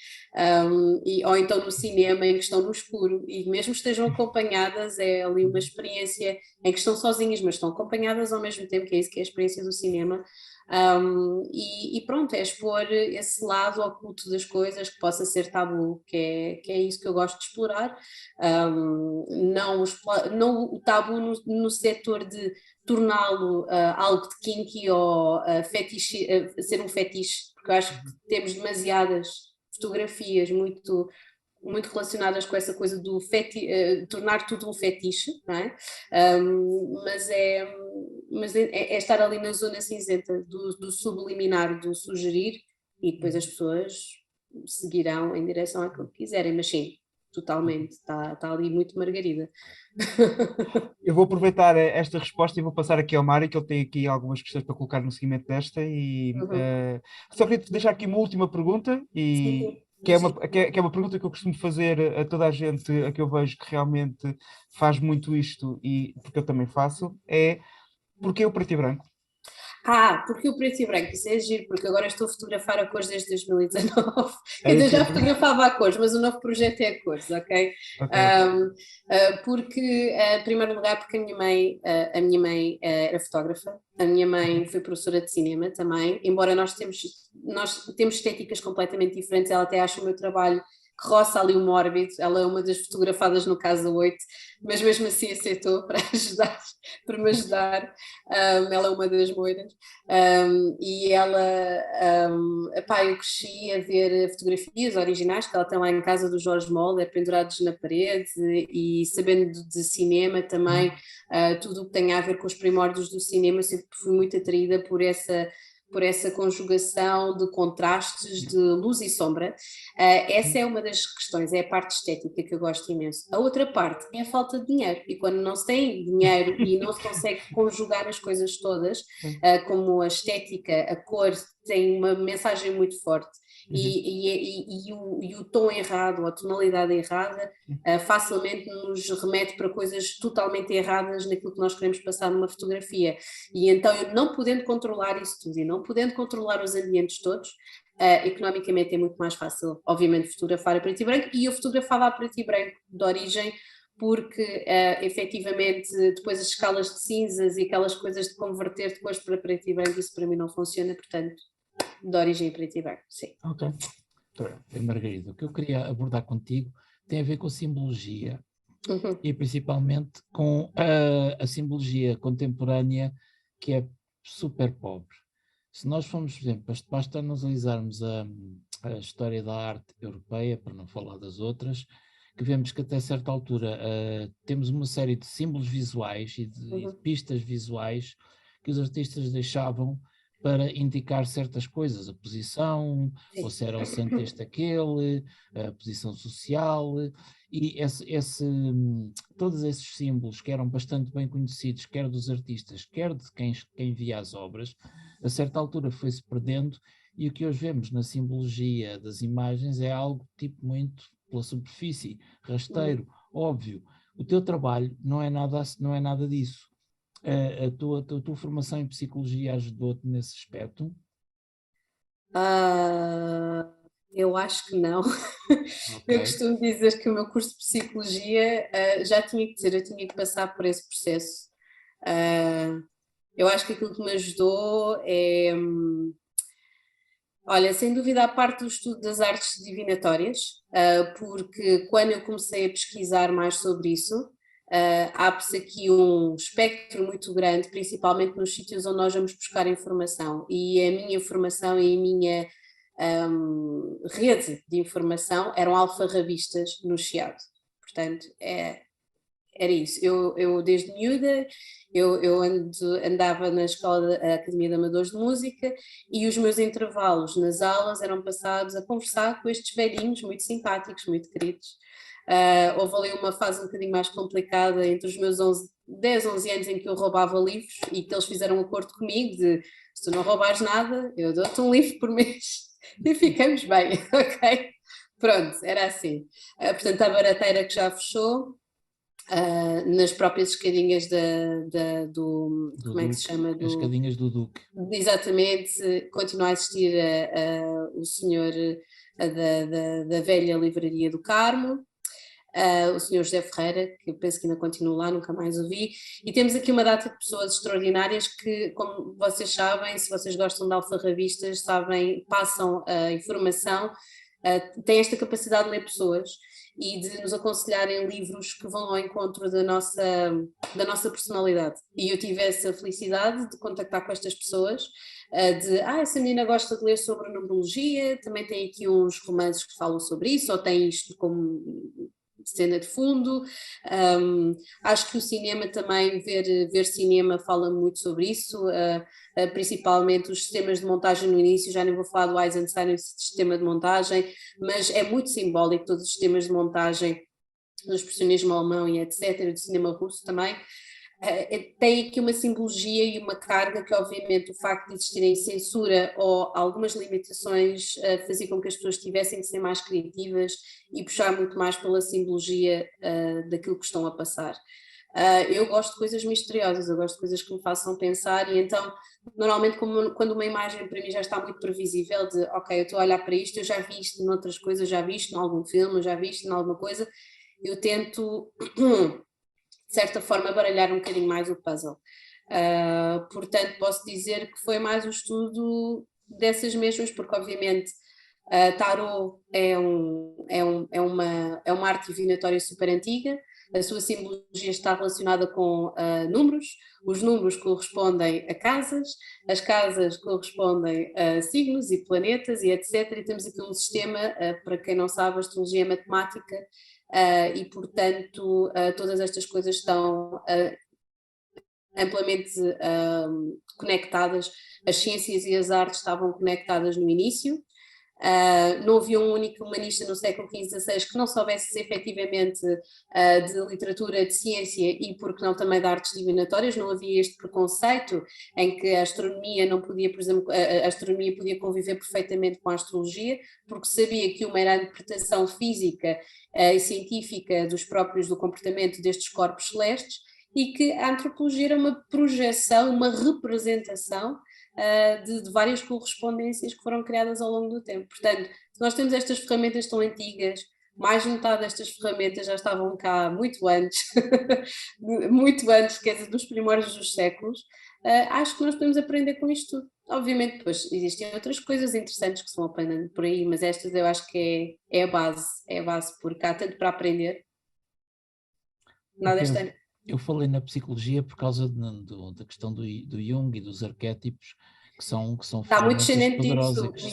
Speaker 2: ou então no cinema em que estão no escuro, e mesmo estejam acompanhadas, é ali uma experiência em que estão sozinhas, mas estão acompanhadas ao mesmo tempo, que é isso que é a experiência do cinema. E pronto, é expor esse lado oculto das coisas que possa ser tabu, que é isso que eu gosto de explorar, não o tabu no setor de torná-lo algo de kinky ou ser um fetiche, porque eu acho que temos demasiadas fotografias muito relacionadas com essa coisa do tornar tudo um fetiche, não é? Mas é estar ali na zona cinzenta do subliminar, do sugerir, e depois as pessoas seguirão em direção àquilo que quiserem, mas sim, totalmente, está ali muito Margarida.
Speaker 3: Eu vou aproveitar esta resposta e vou passar aqui ao Mário, que ele tem aqui algumas questões para colocar no seguimento desta. E só queria te deixar aqui uma última pergunta, que é uma pergunta que eu costumo fazer a toda a gente a que eu vejo que realmente faz muito isto, e porque eu também faço, é porquê o preto e branco?
Speaker 2: Porque o preto e branco, isso é giro, porque agora estou a fotografar a cores desde 2019.
Speaker 3: É
Speaker 2: Então
Speaker 3: isso.
Speaker 2: já fotografava a cores, mas o novo projeto é a cores, ok?
Speaker 3: Ok.
Speaker 2: Porque, em primeiro lugar, porque a minha mãe era fotógrafa, a minha mãe foi professora de cinema também, embora nós temos estéticas completamente diferentes, ela até acha o meu trabalho que roça ali o mórbido, ela é uma das fotografadas no Casa 8, mas mesmo assim aceitou para me ajudar, ela é uma das moiras, e ela, eu cresci a ver fotografias originais que ela tem lá em casa do Jorge Molder, pendurados na parede, e sabendo de cinema também, tudo o que tem a ver com os primórdios do cinema, sempre fui muito atraída por essa conjugação de contrastes de luz e sombra. Essa é uma das questões, é a parte estética que eu gosto imenso. A outra parte é a falta de dinheiro, e quando não se tem dinheiro e não se consegue conjugar as coisas todas, como a estética, a cor tem uma mensagem muito forte, e o tom errado, ou a tonalidade errada, facilmente nos remete para coisas totalmente erradas naquilo que nós queremos passar numa fotografia. E então, eu não podendo controlar isso tudo e não podendo controlar os ambientes todos, economicamente é muito mais fácil, obviamente, fotografar a preto e branco, e eu fotografava a preto e branco de origem, porque efetivamente depois as escalas de cinzas e aquelas coisas de converter de cores para preto e branco, isso para mim não funciona, portanto, de origem preto e branco, sim.
Speaker 3: Ok.
Speaker 1: Margarida, o que eu queria abordar contigo tem a ver com simbologia e principalmente com a simbologia contemporânea, que é super pobre. Se nós formos, por exemplo, basta analisarmos a história da arte europeia, para não falar das outras, que vemos que até certa altura temos uma série de símbolos visuais e de pistas visuais que os artistas deixavam para indicar certas coisas, a posição, ou se era o santo este aquele, a posição social, e todos esses símbolos que eram bastante bem conhecidos, quer dos artistas, quer de quem via as obras, a certa altura foi-se perdendo, e o que hoje vemos na simbologia das imagens é algo tipo muito pela superfície, rasteiro, óbvio. O teu trabalho não é nada disso. A tua formação em psicologia ajudou-te nesse aspecto?
Speaker 2: Eu acho que não.
Speaker 1: Okay.
Speaker 2: Eu costumo dizer que o meu curso de psicologia já tinha que eu tinha que passar por esse processo. Eu acho que aquilo que me ajudou é, olha, sem dúvida a parte do estudo das artes divinatórias, porque quando eu comecei a pesquisar mais sobre isso, abre-se aqui um espectro muito grande, principalmente nos sítios onde nós vamos buscar informação, e a minha formação e a minha rede de informação eram alfarrabistas no Chiado, portanto era isso. Eu desde miúda, eu andava na escola, a Academia de Amadores de Música, e os meus intervalos nas aulas eram passados a conversar com estes velhinhos muito simpáticos, muito queridos. Houve ali uma fase um bocadinho mais complicada entre os meus 10, 11 anos, em que eu roubava livros, e que eles fizeram um acordo comigo de: se tu não roubares nada, eu dou-te um livro por mês e ficamos bem, ok? Pronto, era assim. Portanto, a barateira que já fechou. Nas próprias escadinhas do como é que se chama?
Speaker 1: As escadinhas do Duque.
Speaker 2: Exatamente, continua a existir o senhor da velha livraria do Carmo, o senhor José Ferreira, que eu penso que ainda continua lá, nunca mais o vi, e temos aqui uma data de pessoas extraordinárias que, como vocês sabem, se vocês gostam de alfarrabistas, sabem, passam a informação, têm esta capacidade de ler pessoas e de nos aconselharem livros que vão ao encontro da nossa personalidade. E eu tive essa felicidade de contactar com estas pessoas, essa menina gosta de ler sobre numerologia, também tem aqui uns romances que falam sobre isso, ou tem isto como cena de fundo. Acho que o cinema também, ver cinema fala muito sobre isso, principalmente os sistemas de montagem no início, já nem vou falar do Eisenstein, esse sistema de montagem, mas é muito simbólico, todos os sistemas de montagem do expressionismo alemão e etc, do cinema russo também, tem aqui uma simbologia e uma carga que, obviamente, o facto de existirem censura ou algumas limitações fazia com que as pessoas tivessem que ser mais criativas e puxar muito mais pela simbologia daquilo que estão a passar. Eu gosto de coisas misteriosas, eu gosto de coisas que me façam pensar, e então normalmente quando uma imagem para mim já está muito previsível, de ok, eu estou a olhar para isto, eu já vi isto noutras coisas, já vi isto em algum filme, já vi isto em alguma coisa, eu tento, de certa forma, baralhar um bocadinho mais o puzzle. Portanto, posso dizer que foi mais o estudo dessas mesmas, porque obviamente tarot é uma arte divinatória super antiga, a sua simbologia está relacionada com números, os números correspondem a casas, as casas correspondem a signos e planetas e etc. E temos aqui um sistema, para quem não sabe, a astrologia é matemática, e portanto todas estas coisas estão amplamente conectadas, as ciências e as artes estavam conectadas no início. Não havia um único humanista no século XV, XVI que não soubesse efetivamente de literatura, de ciência e, por que não, também de artes divinatórias. Não havia este preconceito em que a astronomia não podia, por exemplo, a astronomia podia conviver perfeitamente com a astrologia, porque sabia que uma era a interpretação física e científica do comportamento destes corpos celestes, e que a antropologia era uma projeção, uma representação de várias correspondências que foram criadas ao longo do tempo. Portanto, se nós temos estas ferramentas tão antigas, mais de metade destas ferramentas já estavam cá muito antes, muito antes, quer dizer, dos primórdios dos séculos, acho que nós podemos aprender com isto tudo. Obviamente, depois existem outras coisas interessantes que se vão aprendendo por aí, mas estas eu acho que é a base, porque há tanto para aprender. Nada estranho.
Speaker 1: Eu falei na psicologia por causa da questão do Jung e dos arquétipos, que são
Speaker 2: está muito
Speaker 1: ferramentas
Speaker 2: descendente
Speaker 1: poderosas.
Speaker 2: disso.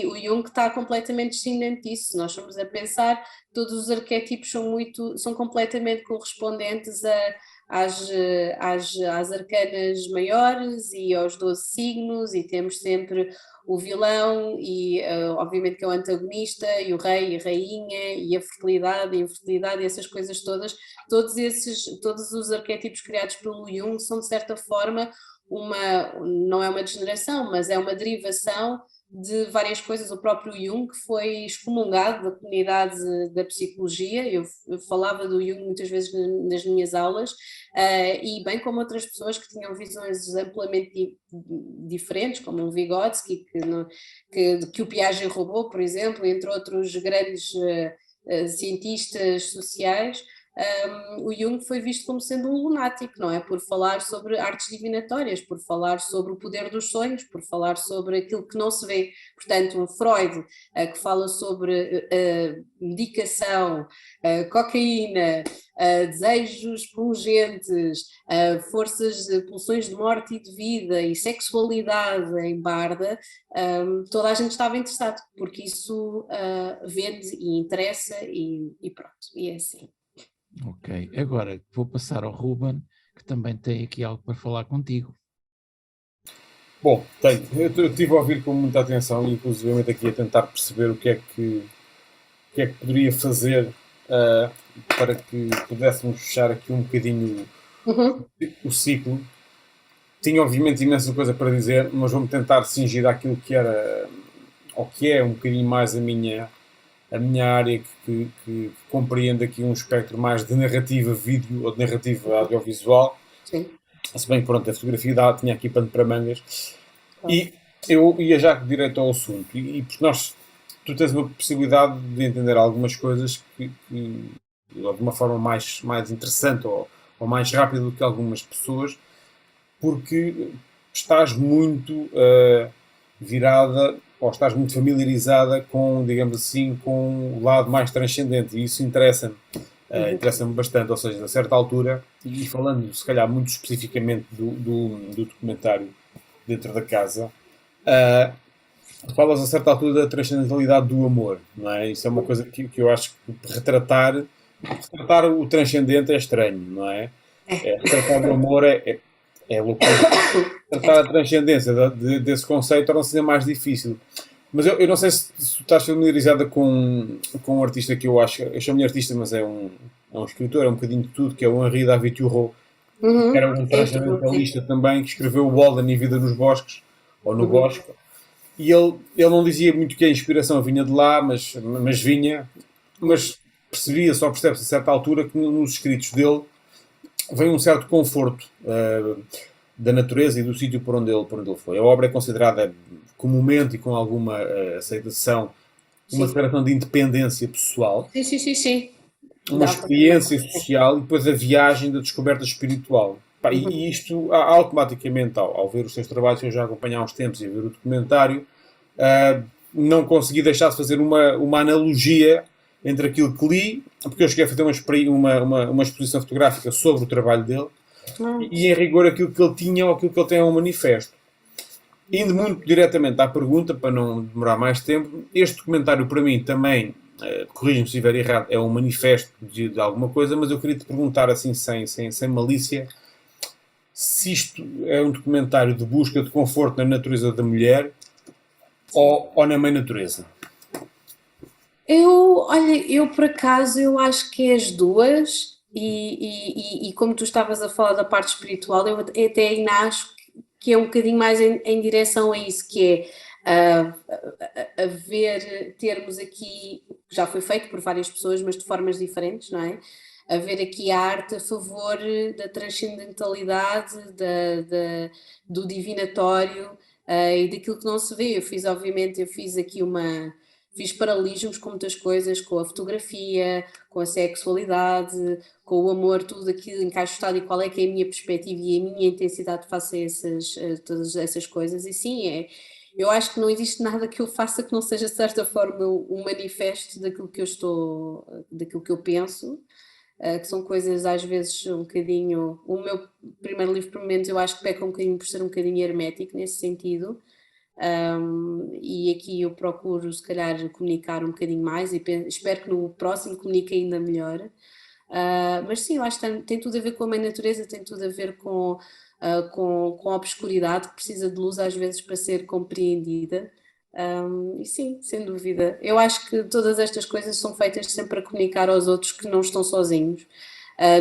Speaker 2: O Jung está completamente descendente disso. Nós somos a pensar, todos os arquétipos são completamente correspondentes às arcanas maiores e aos 12 signos, e temos sempre o vilão e obviamente que é o antagonista, e o rei e a rainha, e a fertilidade e a infertilidade, e essas coisas todas. Todos os arquétipos criados pelo Jung são, de certa forma, não é uma degeneração, mas é uma derivação de várias coisas. O próprio Jung foi excomungado da comunidade da psicologia. Eu falava do Jung muitas vezes nas minhas aulas, e bem como outras pessoas que tinham visões amplamente diferentes, como o Vygotsky, que o Piaget roubou, por exemplo, entre outros grandes cientistas sociais. O Jung foi visto como sendo um lunático, não é? Por falar sobre artes divinatórias, por falar sobre o poder dos sonhos, por falar sobre aquilo que não se vê. Portanto, um Freud que fala sobre medicação, cocaína, desejos pungentes, pulsões de morte e de vida e sexualidade em Barda, toda a gente estava interessado, porque isso vende e interessa e pronto, e é assim.
Speaker 1: Ok, agora vou passar ao Ruben, que também tem aqui algo para falar contigo.
Speaker 4: Bom, tenho. Eu estive a ouvir com muita atenção e inclusive aqui a tentar perceber o que é que poderia fazer para que pudéssemos fechar aqui um bocadinho o ciclo. Tinha obviamente imensa coisa para dizer, mas vou-me tentar cingir àquilo que era, ou que é um bocadinho mais a minha área, que compreende aqui um espectro mais de narrativa vídeo ou de narrativa audiovisual.
Speaker 2: Sim.
Speaker 4: Se bem que pronto, a fotografia tinha aqui pano para mangas. E eu ia já direto ao assunto, e porque tu tens uma possibilidade de entender algumas coisas que de alguma forma mais interessante ou mais rápida do que algumas pessoas, porque estás muito virada, ou estás muito familiarizada com, digamos assim, com o lado mais transcendente, e isso interessa-me. Interessa-me bastante, ou seja, a certa altura, e falando se calhar muito especificamente do documentário Dentro da Casa, falas a certa altura da transcendentalidade do amor, não é? Isso é uma coisa que eu acho que retratar o transcendente é estranho, não é? Retratar o amor é loucura. Tratar a transcendência desse conceito torna-se ainda mais difícil. Mas eu não sei se tu estás familiarizada com um artista que eu chamo-lhe artista, mas é um escritor, é um bocadinho de tudo, que é o Henri David Thoreau, que era um transcendentalista também, que escreveu o Walden e Vida nos Bosques, ou no Bosque, e ele não dizia muito que a inspiração vinha de lá, mas vinha, mas percebe-se a certa altura que nos escritos dele vem um certo conforto. da natureza e do sítio por onde ele foi. A obra é considerada comumente e com alguma aceitação uma
Speaker 2: Sim.
Speaker 4: declaração de independência pessoal,
Speaker 2: Sim.
Speaker 4: uma
Speaker 2: Dá
Speaker 4: experiência
Speaker 2: para-
Speaker 4: social e depois a viagem da descoberta espiritual. Pá, e isto, automaticamente, ao ver os seus trabalhos, eu já acompanhei há uns tempos e a ver o documentário, não consegui deixar de fazer uma analogia entre aquilo que li, porque eu cheguei a fazer uma exposição fotográfica sobre o trabalho dele, e em rigor aquilo que ele tinha ou aquilo que ele tem é um manifesto. Indo muito diretamente à pergunta, para não demorar mais tempo, este documentário para mim também, corrija-me se estiver errado, é um manifesto de alguma coisa, mas eu queria te perguntar assim, sem malícia, se isto é um documentário de busca de conforto na natureza da mulher ou na mãe natureza.
Speaker 2: Eu por acaso, eu acho que é as duas, e como tu estavas a falar da parte espiritual, eu até ainda acho que é um bocadinho mais em direção a isso, que é termos aqui, já foi feito por várias pessoas, mas de formas diferentes, não é? A ver aqui a arte a favor da transcendentalidade, do divinatório, e daquilo que não se vê. Fiz paralelismos com muitas coisas, com a fotografia, com a sexualidade, com o amor, tudo aquilo encaixotado, e qual é que é a minha perspectiva e a minha intensidade face a todas essas coisas. E sim, eu acho que não existe nada que eu faça que não seja, de certa forma, um manifesto daquilo que eu penso, que são coisas às vezes um bocadinho. O meu primeiro livro, pelo menos, eu acho que peca um bocadinho por ser um bocadinho hermético nesse sentido. E aqui eu procuro se calhar comunicar um bocadinho mais e espero que no próximo comunique ainda melhor. Mas sim, eu acho que tem tudo a ver com a mãe natureza, tem tudo a ver com a obscuridade, que precisa de luz às vezes para ser compreendida. E sim, sem dúvida. Eu acho que todas estas coisas são feitas sempre para comunicar aos outros que não estão sozinhos.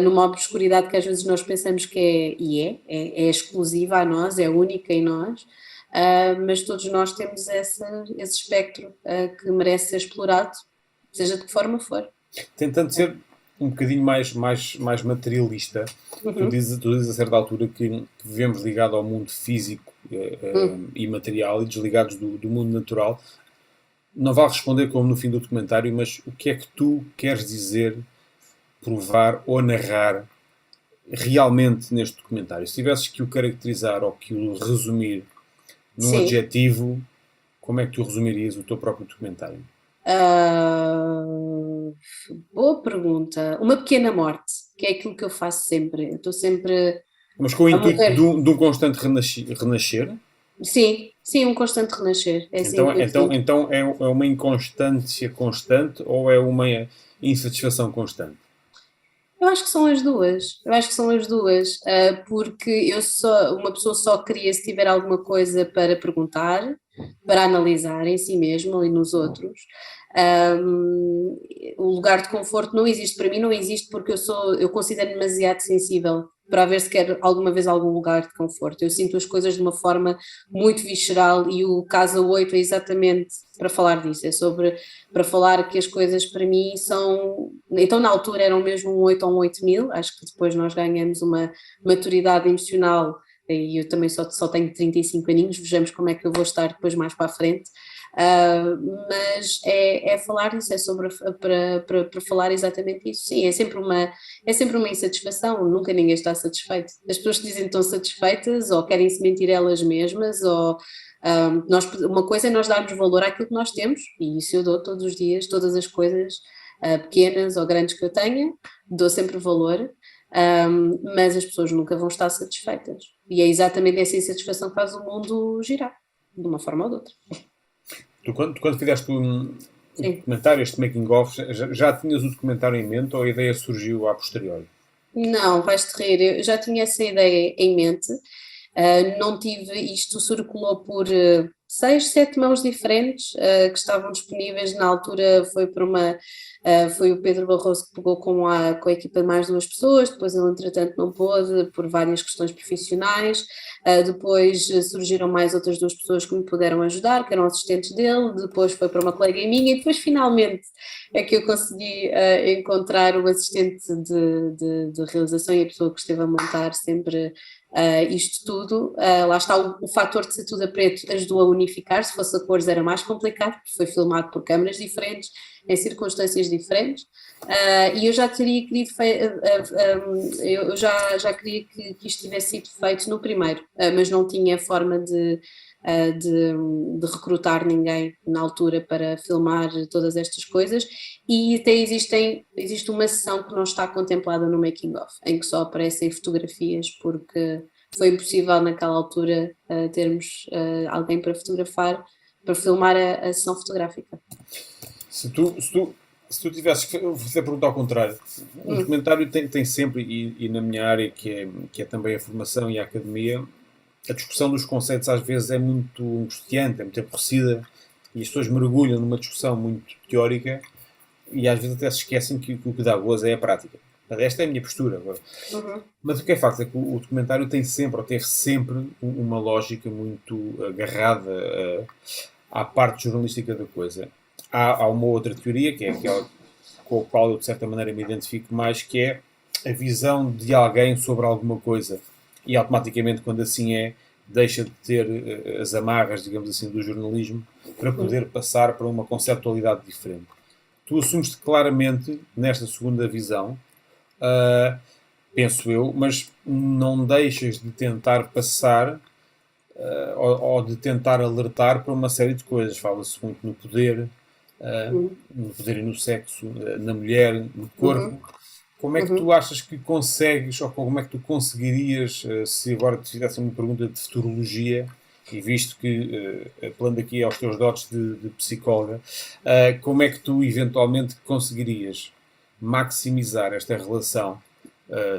Speaker 2: Numa obscuridade que às vezes nós pensamos que é exclusiva a nós, é única em nós, mas todos nós temos esse espectro que merece ser explorado, seja de que forma for.
Speaker 4: Tentando ser um bocadinho mais materialista, tu dizes a certa altura que vivemos ligados ao mundo físico e material e desligados do mundo natural. Não vale responder como no fim do documentário, mas o que é que tu queres dizer, provar ou narrar realmente neste documentário? Se tivesses que o caracterizar ou que o resumir num
Speaker 2: Sim.
Speaker 4: adjetivo, como é que tu resumirias o teu próprio documentário?
Speaker 2: Boa pergunta. Uma pequena morte, que é aquilo que eu faço sempre. Eu estou sempre
Speaker 4: Mas com o
Speaker 2: a
Speaker 4: intuito
Speaker 2: morrer.
Speaker 4: de um constante renascer?
Speaker 2: Sim, um constante renascer. É assim que eu sinto.
Speaker 4: Então é uma inconstância constante ou é uma insatisfação constante?
Speaker 2: Eu acho que são as duas. Porque uma pessoa só cria se tiver alguma coisa para perguntar, para analisar em si mesmo e nos outros. O lugar de conforto não existe para mim, não existe porque eu considero demasiado sensível para haver sequer alguma vez algum lugar de conforto. Eu sinto as coisas de uma forma muito visceral, e o Casa 8 é exatamente para falar disso, para falar que as coisas para mim são, então na altura eram mesmo um 8 ou um 8000, acho que depois nós ganhamos uma maturidade emocional, e eu também só tenho 35 aninhos, vejamos como é que eu vou estar depois mais para a frente. Mas é falar isso, para falar exatamente isso. Sim, é sempre uma insatisfação, nunca ninguém está satisfeito. As pessoas que dizem que estão satisfeitas ou querem-se mentir elas mesmas, ou uma coisa é nós darmos valor àquilo que nós temos, e isso eu dou todos os dias, todas as coisas pequenas ou grandes que eu tenha, dou sempre valor. Mas as pessoas nunca vão estar satisfeitas, e é exatamente essa insatisfação que faz o mundo girar, de uma forma ou de outra.
Speaker 4: Tu, quando fizeste o
Speaker 2: Sim.
Speaker 4: documentário, este making-of, já tinhas o documentário em mente ou a ideia surgiu a posteriori?
Speaker 2: Não, vais-te rir, eu já tinha essa ideia em mente, não tive, isto circulou por 6, 7 mãos diferentes que estavam disponíveis na altura. Foi o Pedro Barroso que pegou com a equipa de mais 2 pessoas, depois ele entretanto não pôde por várias questões profissionais, depois surgiram mais outras 2 pessoas que me puderam ajudar, que eram assistentes dele, depois foi para uma colega minha, e depois finalmente é que eu consegui encontrar o assistente de realização e a pessoa que esteve a montar sempre Isto tudo, lá está o fator de ser tudo a preto ajudou a unificar, se fosse a cores era mais complicado, porque foi filmado por câmaras diferentes, em circunstâncias diferentes, e eu já teria querido, eu já queria que isto tivesse sido feito no primeiro, mas não tinha forma de recrutar ninguém na altura para filmar todas estas coisas, e até existe uma sessão que não está contemplada no making of, em que só aparecem fotografias, porque foi impossível naquela altura termos alguém para fotografar, para filmar a sessão fotográfica.
Speaker 4: Se tu tivesses que fazer a pergunta ao contrário, um documentário tem sempre, e na minha área, que é também a formação e a academia, a discussão dos conceitos às vezes é muito angustiante, é muito aborrecida, e as pessoas mergulham numa discussão muito teórica e às vezes até se esquecem que o que dá gozo é a prática. Esta é a minha postura agora. Mas o que é facto é que o documentário tem sempre, ou teve sempre, uma lógica muito agarrada à parte jornalística da coisa. Há uma outra teoria, que é aquela com a qual eu de certa maneira me identifico mais, que é a visão de alguém sobre alguma coisa. E automaticamente, quando assim é, deixa de ter as amarras, digamos assim, do jornalismo para poder passar para uma conceptualidade diferente. Tu assumes-te claramente nesta segunda visão, penso eu, mas não deixas de tentar passar ou de tentar alertar para uma série de coisas. Fala-se muito no poder e no sexo, na mulher, no corpo. Como é que tu achas que consegues, ou como é que tu conseguirias, se agora te fizesse uma pergunta de futurologia, e visto que, apelando aqui aos teus dotes de psicóloga, como é que tu eventualmente conseguirias maximizar esta relação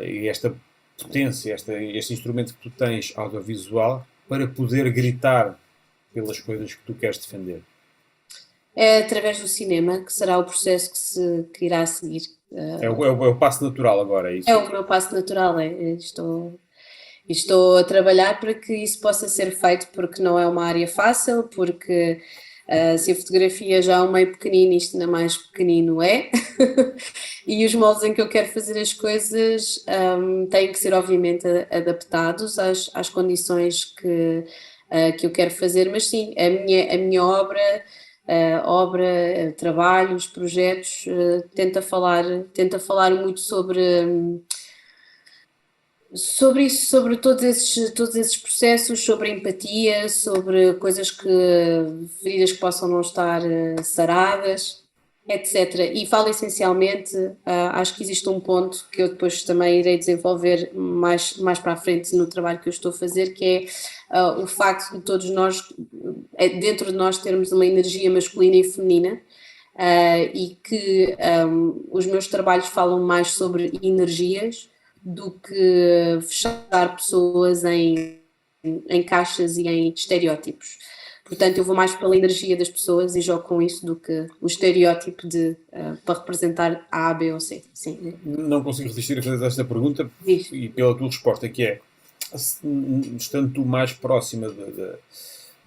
Speaker 4: e esta potência, este instrumento que tu tens audiovisual para poder gritar pelas coisas que tu queres defender?
Speaker 2: É através do cinema, que será o processo que irá seguir.
Speaker 4: É o passo natural agora, é isso?
Speaker 2: É o meu passo natural, estou a trabalhar para que isso possa ser feito, porque não é uma área fácil, porque se a fotografia já é um meio pequenino, isto ainda mais pequenino é, e os moldes em que eu quero fazer as coisas têm que ser obviamente adaptados às condições que eu quero fazer, mas sim, a minha obra, trabalhos, projetos, tenta falar muito sobre isso, sobre todos esses processos, sobre empatia, sobre feridas que possam não estar saradas, etc. E falo essencialmente, acho que existe um ponto que eu depois também irei desenvolver mais para a frente no trabalho que eu estou a fazer, que é o facto de todos nós, dentro de nós, termos uma energia masculina e feminina, e que os meus trabalhos falam mais sobre energias do que fechar pessoas em caixas e em estereótipos. Portanto, eu vou mais pela energia das pessoas e jogo com isso do que o estereótipo para representar A, B ou C. Sim.
Speaker 4: Não consigo resistir a fazer esta pergunta e pela tua resposta, que é, estando tu mais próxima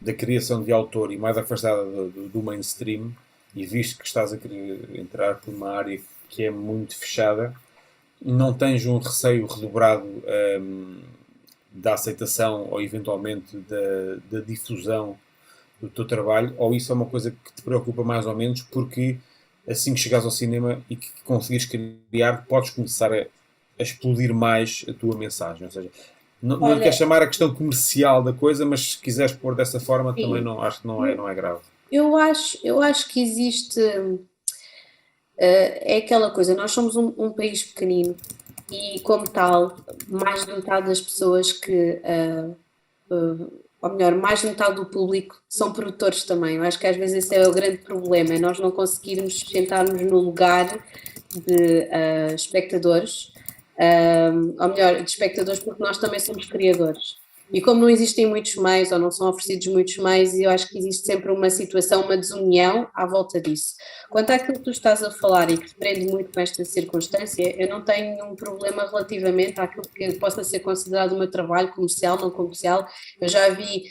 Speaker 4: da criação de autor e mais afastada do mainstream, e visto que estás a querer entrar por uma área que é muito fechada, não tens um receio redobrado da aceitação ou eventualmente da difusão do teu trabalho, ou isso é uma coisa que te preocupa mais ou menos porque assim que chegares ao cinema e que conseguires criar, podes começar a explodir mais a tua mensagem, ou seja, não lhe quero chamar a questão comercial da coisa, mas se quiseres pôr dessa forma, sim, também acho que não é grave.
Speaker 2: Eu acho que existe, é aquela coisa, nós somos um país pequenino e como tal, mais de metade das pessoas ou melhor, mais de metade do público são produtores também. Eu acho que às vezes esse é o grande problema, é nós não conseguirmos sentar-nos no lugar de espectadores, ou melhor, de espectadores, porque nós também somos criadores. E como não existem muitos meios, ou não são oferecidos muitos meios, eu acho que existe sempre uma situação, uma desunião à volta disso. Quanto àquilo que tu estás a falar e que te prende muito com esta circunstância, eu não tenho nenhum problema relativamente àquilo que possa ser considerado o meu trabalho comercial, não comercial. Eu já vi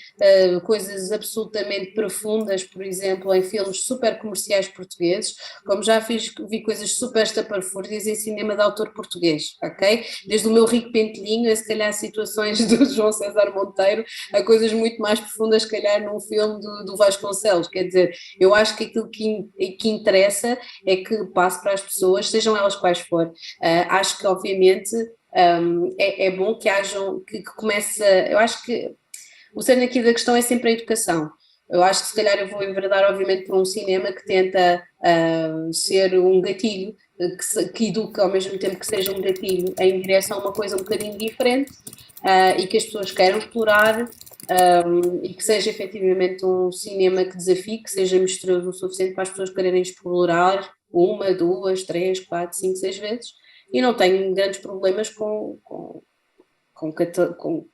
Speaker 2: coisas absolutamente profundas, por exemplo, em filmes super comerciais portugueses, como já vi coisas super estapafúrdias em cinema de autor português, ok? Desde o meu Rico Pentelhinho a se calhar situações do João César Monteiro a coisas muito mais profundas, se calhar num filme do Vasconcelos. Quer dizer, eu acho que aquilo que interessa é que passe para as pessoas, sejam elas quais for. Acho que obviamente é bom que hajam, que comece eu acho que o cerne aqui da questão é sempre a educação. Eu acho que se calhar eu vou enverdar obviamente por um cinema que tenta ser um gatilho, que educa ao mesmo tempo que seja um gatilho em direção a uma coisa um bocadinho diferente, e que as pessoas queiram explorar, e que seja efetivamente um cinema que desafie, que seja misterioso o suficiente para as pessoas quererem explorar uma, duas, três, quatro, cinco, seis vezes, e não tenho grandes problemas com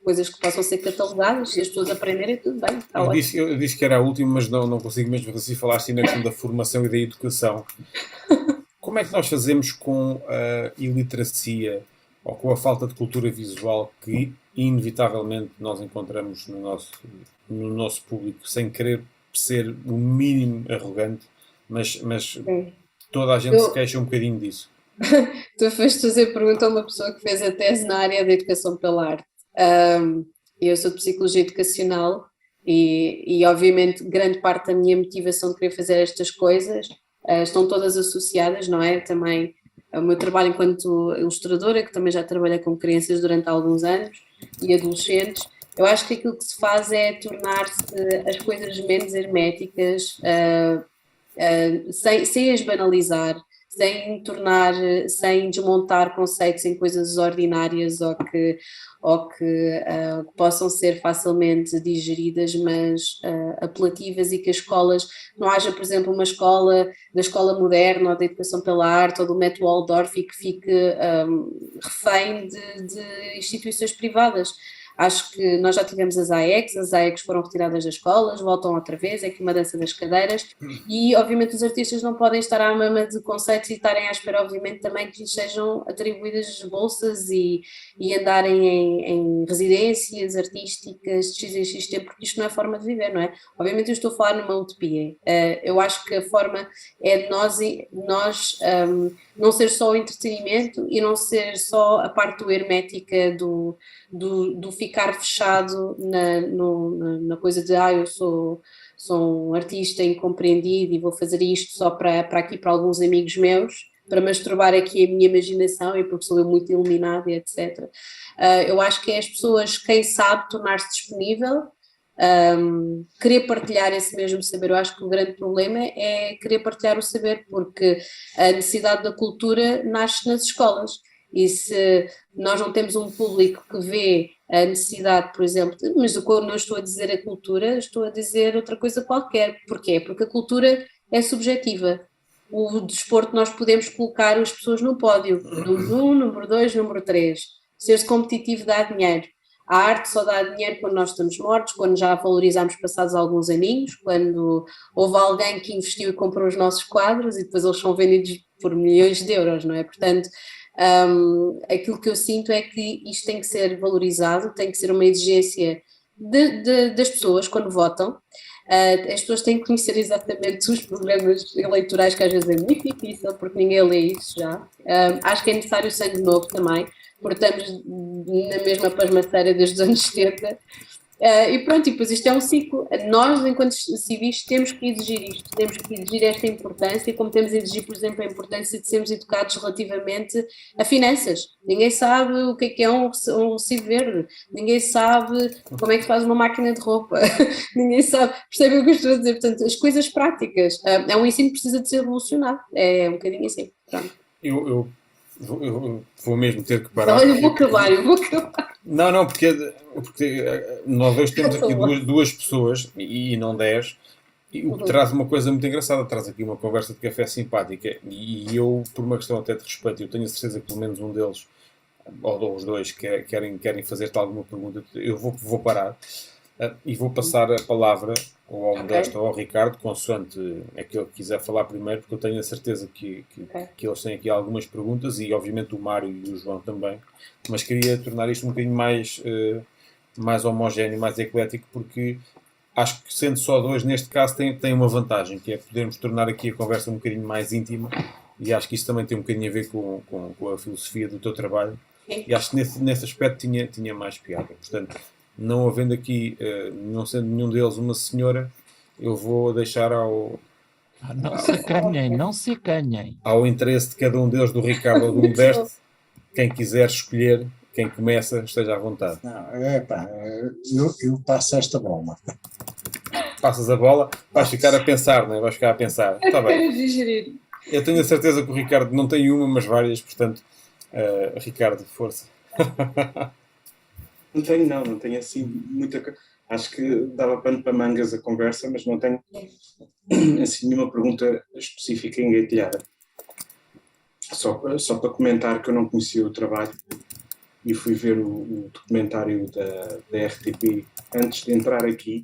Speaker 2: coisas que possam ser catalogadas, se as pessoas aprenderem, tudo bem, está ótimo.
Speaker 4: Eu disse que era a última, mas não consigo mesmo assim falar assim na questão da formação e da educação. Como é que nós fazemos com a iliteracia ou com a falta de cultura visual que inevitavelmente nós encontramos no nosso público, sem querer ser o mínimo arrogante, mas toda a gente se queixa um bocadinho disso.
Speaker 2: Tu foste fazer pergunta a uma pessoa que fez a tese na área da educação pela arte. Eu sou de psicologia educacional e obviamente grande parte da minha motivação de querer fazer estas coisas estão todas associadas, não é? Também o meu trabalho enquanto ilustradora, que também já trabalhei com crianças durante alguns anos e adolescentes. Eu acho que aquilo que se faz é tornar-se as coisas menos herméticas, sem as banalizar, sem desmontar conceitos em coisas ordinárias ou que possam ser facilmente digeridas, mas apelativas, e que as escolas, não haja, por exemplo, uma escola da escola moderna ou da educação pela arte ou do método Waldorf e que fique refém de instituições privadas. Acho que nós já tivemos as AECs foram retiradas das escolas, voltam outra vez, é aqui uma dança das cadeiras, e obviamente os artistas não podem estar à mama de conceitos e estarem à espera, obviamente, também que lhes sejam atribuídas bolsas e andarem em residências artísticas de X em X tempo, porque isto não é forma de viver, não é? Obviamente eu estou a falar numa utopia. Eu acho que a forma é de nós não ser só o entretenimento e não ser só a parte do hermética do ficar fechado na coisa de eu sou um artista incompreendido e vou fazer isto só para aqui para alguns amigos meus, para masturbar aqui a minha imaginação e porque sou eu muito iluminada e etc. Eu acho que é as pessoas, quem sabe, tornar-se disponível, querer partilhar esse mesmo saber. Eu acho que o grande problema é querer partilhar o saber, porque a necessidade da cultura nasce nas escolas. E se nós não temos um público que vê a necessidade, por exemplo, mas quando eu estou a dizer a cultura, estou a dizer outra coisa qualquer. Porquê? Porque a cultura é subjetiva. O desporto nós podemos colocar as pessoas no pódio, número 1, número 2, número 3. Ser-se competitivo dá dinheiro. A arte só dá dinheiro quando nós estamos mortos, quando já a valorizamos passados alguns aninhos, quando houve alguém que investiu e comprou os nossos quadros e depois eles são vendidos por milhões de euros, não é? Portanto, aquilo que eu sinto é que isto tem que ser valorizado, tem que ser uma exigência das pessoas quando votam. As pessoas têm que conhecer exatamente os programas eleitorais, que às vezes é muito difícil porque ninguém lê isso já. Acho que é necessário sangue novo também, porque estamos na mesma pasmaceira desde os anos 70. E pronto, e depois isto é um ciclo. Nós, enquanto civis, temos que exigir isto, temos que exigir esta importância, como temos a exigir, por exemplo, a importância de sermos educados relativamente a finanças. Ninguém sabe o que é um recibo verde, ninguém sabe como é que faz uma máquina de roupa, ninguém sabe, percebem o que eu estou a dizer? Portanto, as coisas práticas, é um ensino que precisa de ser revolucionado, é um bocadinho assim. Pronto.
Speaker 4: Eu vou mesmo ter que parar.
Speaker 2: Olha, eu vou acabar.
Speaker 4: Não, porque nós hoje temos aqui duas pessoas e não 10, e o que traz uma coisa muito engraçada, traz aqui uma conversa de café simpática, e eu, por uma questão até de respeito, eu tenho a certeza que pelo menos um deles ou os dois querem fazer-te alguma pergunta, eu vou parar e vou passar a palavra ou ao Modesto ou ao Ricardo, consoante aquele que quiser falar primeiro, porque eu tenho a certeza que eles têm aqui algumas perguntas e obviamente o Mário e o João também, mas queria tornar isto um bocadinho mais homogéneo, mais eclético, porque acho que sendo só dois, neste caso tem uma vantagem, que é podermos tornar aqui a conversa um bocadinho mais íntima, e acho que isso também tem um bocadinho a ver com a filosofia do teu trabalho, e acho que nesse aspecto tinha mais piada. Portanto, não havendo aqui, não sendo nenhum deles uma senhora, eu vou deixar
Speaker 1: Não se acanhem, não se acanhem.
Speaker 4: ao interesse de cada um deles, do Ricardo ou do Modesto, quem quiser escolher, quem começa, esteja à vontade.
Speaker 5: Não, eu passo esta bola.
Speaker 4: Passas a bola, vais ficar a pensar, não é? Vais ficar a pensar. Está bem.
Speaker 2: Quero digerir.
Speaker 4: Eu tenho a certeza que o Ricardo não tem uma, mas várias, portanto, Ricardo, força.
Speaker 5: Não tenho assim muita coisa. Acho que dava pano para mangas a conversa, mas não tenho assim nenhuma pergunta específica engatilhada. Só para comentar que eu não conhecia o trabalho e fui ver o documentário da RTP antes de entrar aqui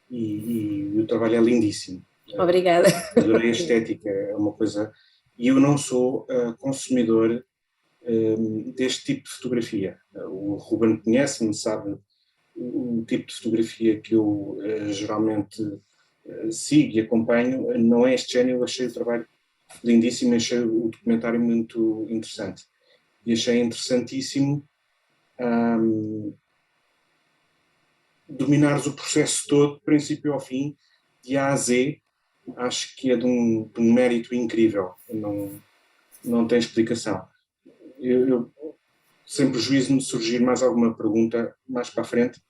Speaker 5: e o trabalho é lindíssimo.
Speaker 2: Obrigada.
Speaker 5: Adorei a estética, é uma coisa... E eu não sou consumidor deste tipo de fotografia. O Ruben conhece-me, sabe o tipo de fotografia que eu geralmente sigo e acompanho, não é este género. Eu achei o trabalho lindíssimo, achei o documentário muito interessante. E achei interessantíssimo dominares o processo todo, do princípio ao fim, de A a Z. Acho que é de um mérito incrível, não tem explicação. Eu sem prejuízo de surgir mais alguma pergunta mais para a frente,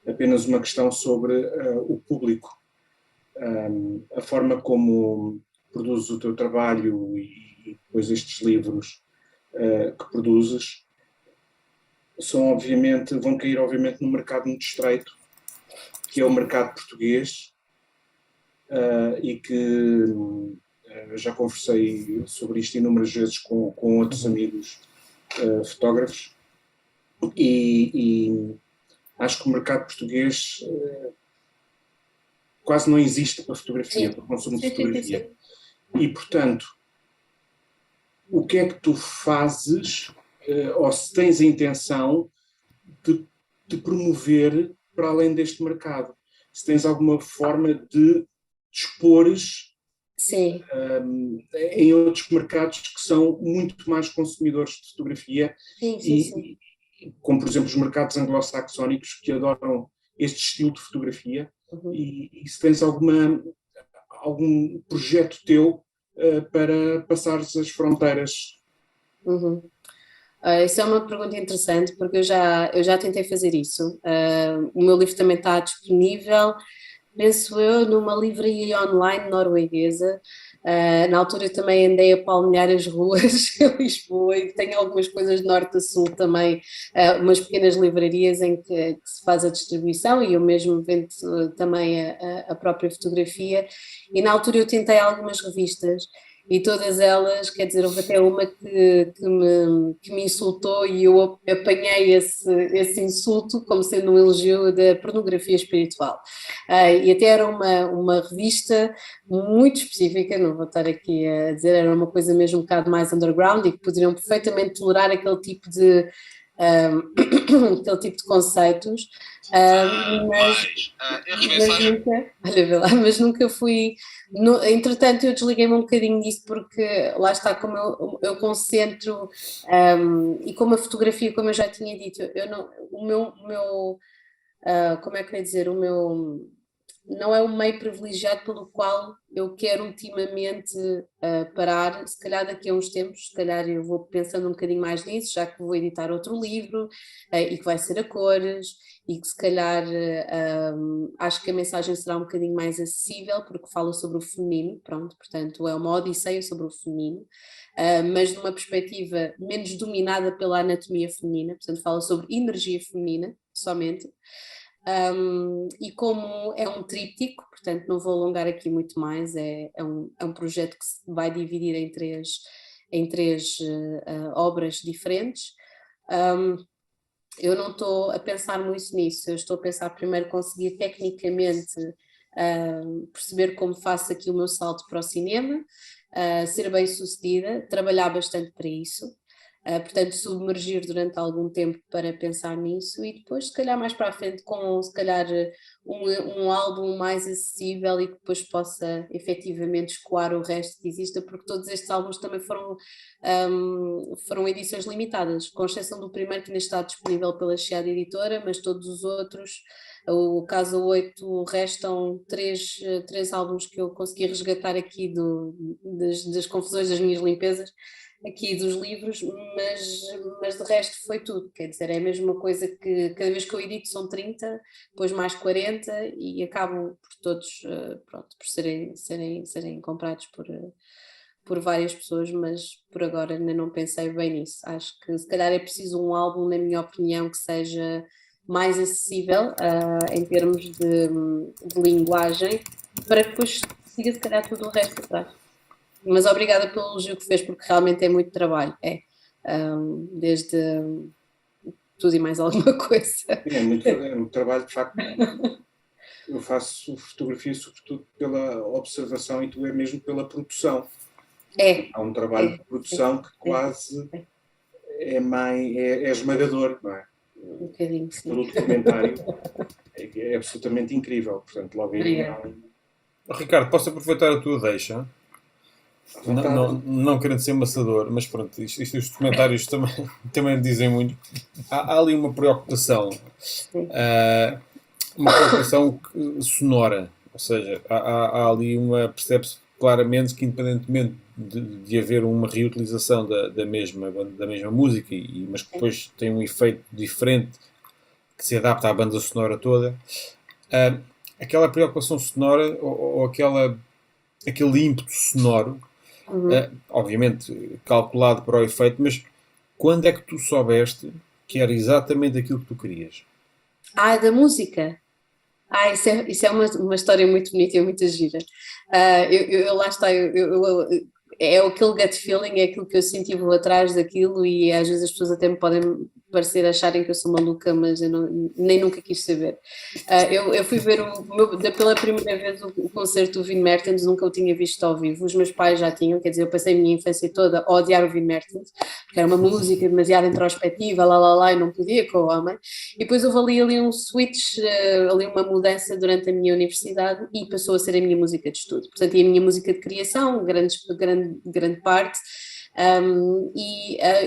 Speaker 5: apenas uma questão sobre o público, a forma como produzes o teu trabalho e depois estes livros que produzes vão cair obviamente num mercado muito estreito, que é o mercado português, e que já conversei sobre isto inúmeras vezes com outros amigos fotógrafos, e acho que o mercado português quase não existe para fotografia, para o consumo de fotografia. E, portanto, o que é que tu fazes, ou se tens a intenção de promover para além deste mercado? Se tens alguma forma de expores em outros mercados que são muito mais consumidores de fotografia,
Speaker 2: Sim.
Speaker 5: Como por exemplo os mercados anglo-saxónicos, que adoram este estilo de fotografia, e se tens algum projeto teu para passares as fronteiras.
Speaker 2: Isso é uma pergunta interessante, porque eu já tentei fazer isso. O meu livro também está disponível, penso eu, numa livraria online norueguesa. Na altura eu também andei a palmilhar as ruas em Lisboa, e tenho algumas coisas de norte a sul também, umas pequenas livrarias em que se faz a distribuição, e eu mesmo vendo também a própria fotografia. E na altura eu tentei algumas revistas, e todas elas, quer dizer, houve até uma que me insultou, e eu apanhei esse insulto como sendo um elogio da pornografia espiritual. E até era uma revista muito específica, não vou estar aqui a dizer, era uma coisa mesmo um bocado mais underground, e que poderiam perfeitamente tolerar aquele tipo de conceitos, mas nunca fui. Entretanto, eu desliguei-me um bocadinho disso, porque lá está, como eu concentro, e como a fotografia, como eu já tinha dito, eu não, o meu como é que eu ia dizer, não é um meio privilegiado pelo qual eu quero ultimamente parar. Se calhar daqui a uns tempos, se calhar eu vou pensando um bocadinho mais nisso, já que vou editar outro livro, e que vai ser a cores, e que se calhar acho que a mensagem será um bocadinho mais acessível, porque fala sobre o feminino, pronto, portanto é uma odisseia sobre o feminino, mas de uma perspectiva menos dominada pela anatomia feminina, portanto fala sobre energia feminina somente. E como é um tríptico, portanto não vou alongar aqui muito mais, é um projeto que se vai dividir em três obras diferentes. Eu não estou a pensar muito nisso, eu estou a pensar primeiro conseguir tecnicamente perceber como faço aqui o meu salto para o cinema, ser bem sucedida, trabalhar bastante para isso. Portanto, submergir durante algum tempo para pensar nisso e depois, se calhar, mais para a frente, com se calhar um álbum mais acessível e que depois possa efetivamente escoar o resto que exista, porque todos estes álbuns também foram edições limitadas, com exceção do primeiro que ainda está disponível pela Chiado Editora, mas todos os outros, o caso 8, restam três álbuns que eu consegui resgatar aqui das confusões das minhas limpezas aqui dos livros, mas de resto foi tudo, quer dizer, é a mesma coisa que cada vez que eu edito são 30, depois mais 40 e acabam por todos, pronto, por serem comprados por várias pessoas, mas por agora ainda não pensei bem nisso. Acho que se calhar é preciso um álbum, na minha opinião, que seja mais acessível em termos de linguagem, para que depois siga se calhar tudo o resto atrás. Mas obrigada pelo elogio que fez, porque realmente é muito trabalho, desde tudo e mais alguma coisa.
Speaker 5: É muito trabalho, de facto. Eu faço fotografia sobretudo pela observação e tu é mesmo pela produção. Há um trabalho de produção que quase é esmagador, não é?
Speaker 2: Um bocadinho, sim.
Speaker 5: Pelo documentário é absolutamente incrível, portanto, logo aí.
Speaker 4: Ricardo, posso aproveitar a tua deixa? Não querendo ser maçador, mas pronto, os documentários também dizem muito. Há ali uma preocupação sonora, ou seja, há ali percebe-se claramente que independentemente de haver uma reutilização da mesma música, mas que depois tem um efeito diferente que se adapta à banda sonora toda, aquela preocupação sonora ou aquele ímpeto sonoro, obviamente calculado para o efeito, mas quando é que tu soubeste que era exatamente aquilo que tu querias?
Speaker 2: Da música? Isso é uma história muito bonita e muito gira. Lá está, é aquele gut feeling, é aquilo que eu senti, vou atrás daquilo e às vezes as pessoas até me podem parecer acharem que eu sou maluca, mas eu nem nunca quis saber. Eu fui ver pela primeira vez o concerto do Vin Mertens, nunca o tinha visto ao vivo, os meus pais já tinham, quer dizer, eu passei a minha infância toda a odiar o Vin Mertens, porque era uma música demasiado introspectiva, e não podia com o homem, e depois houve ali um switch, ali uma mudança durante a minha universidade e passou a ser a minha música de estudo, portanto, e a minha música de criação, grande parte.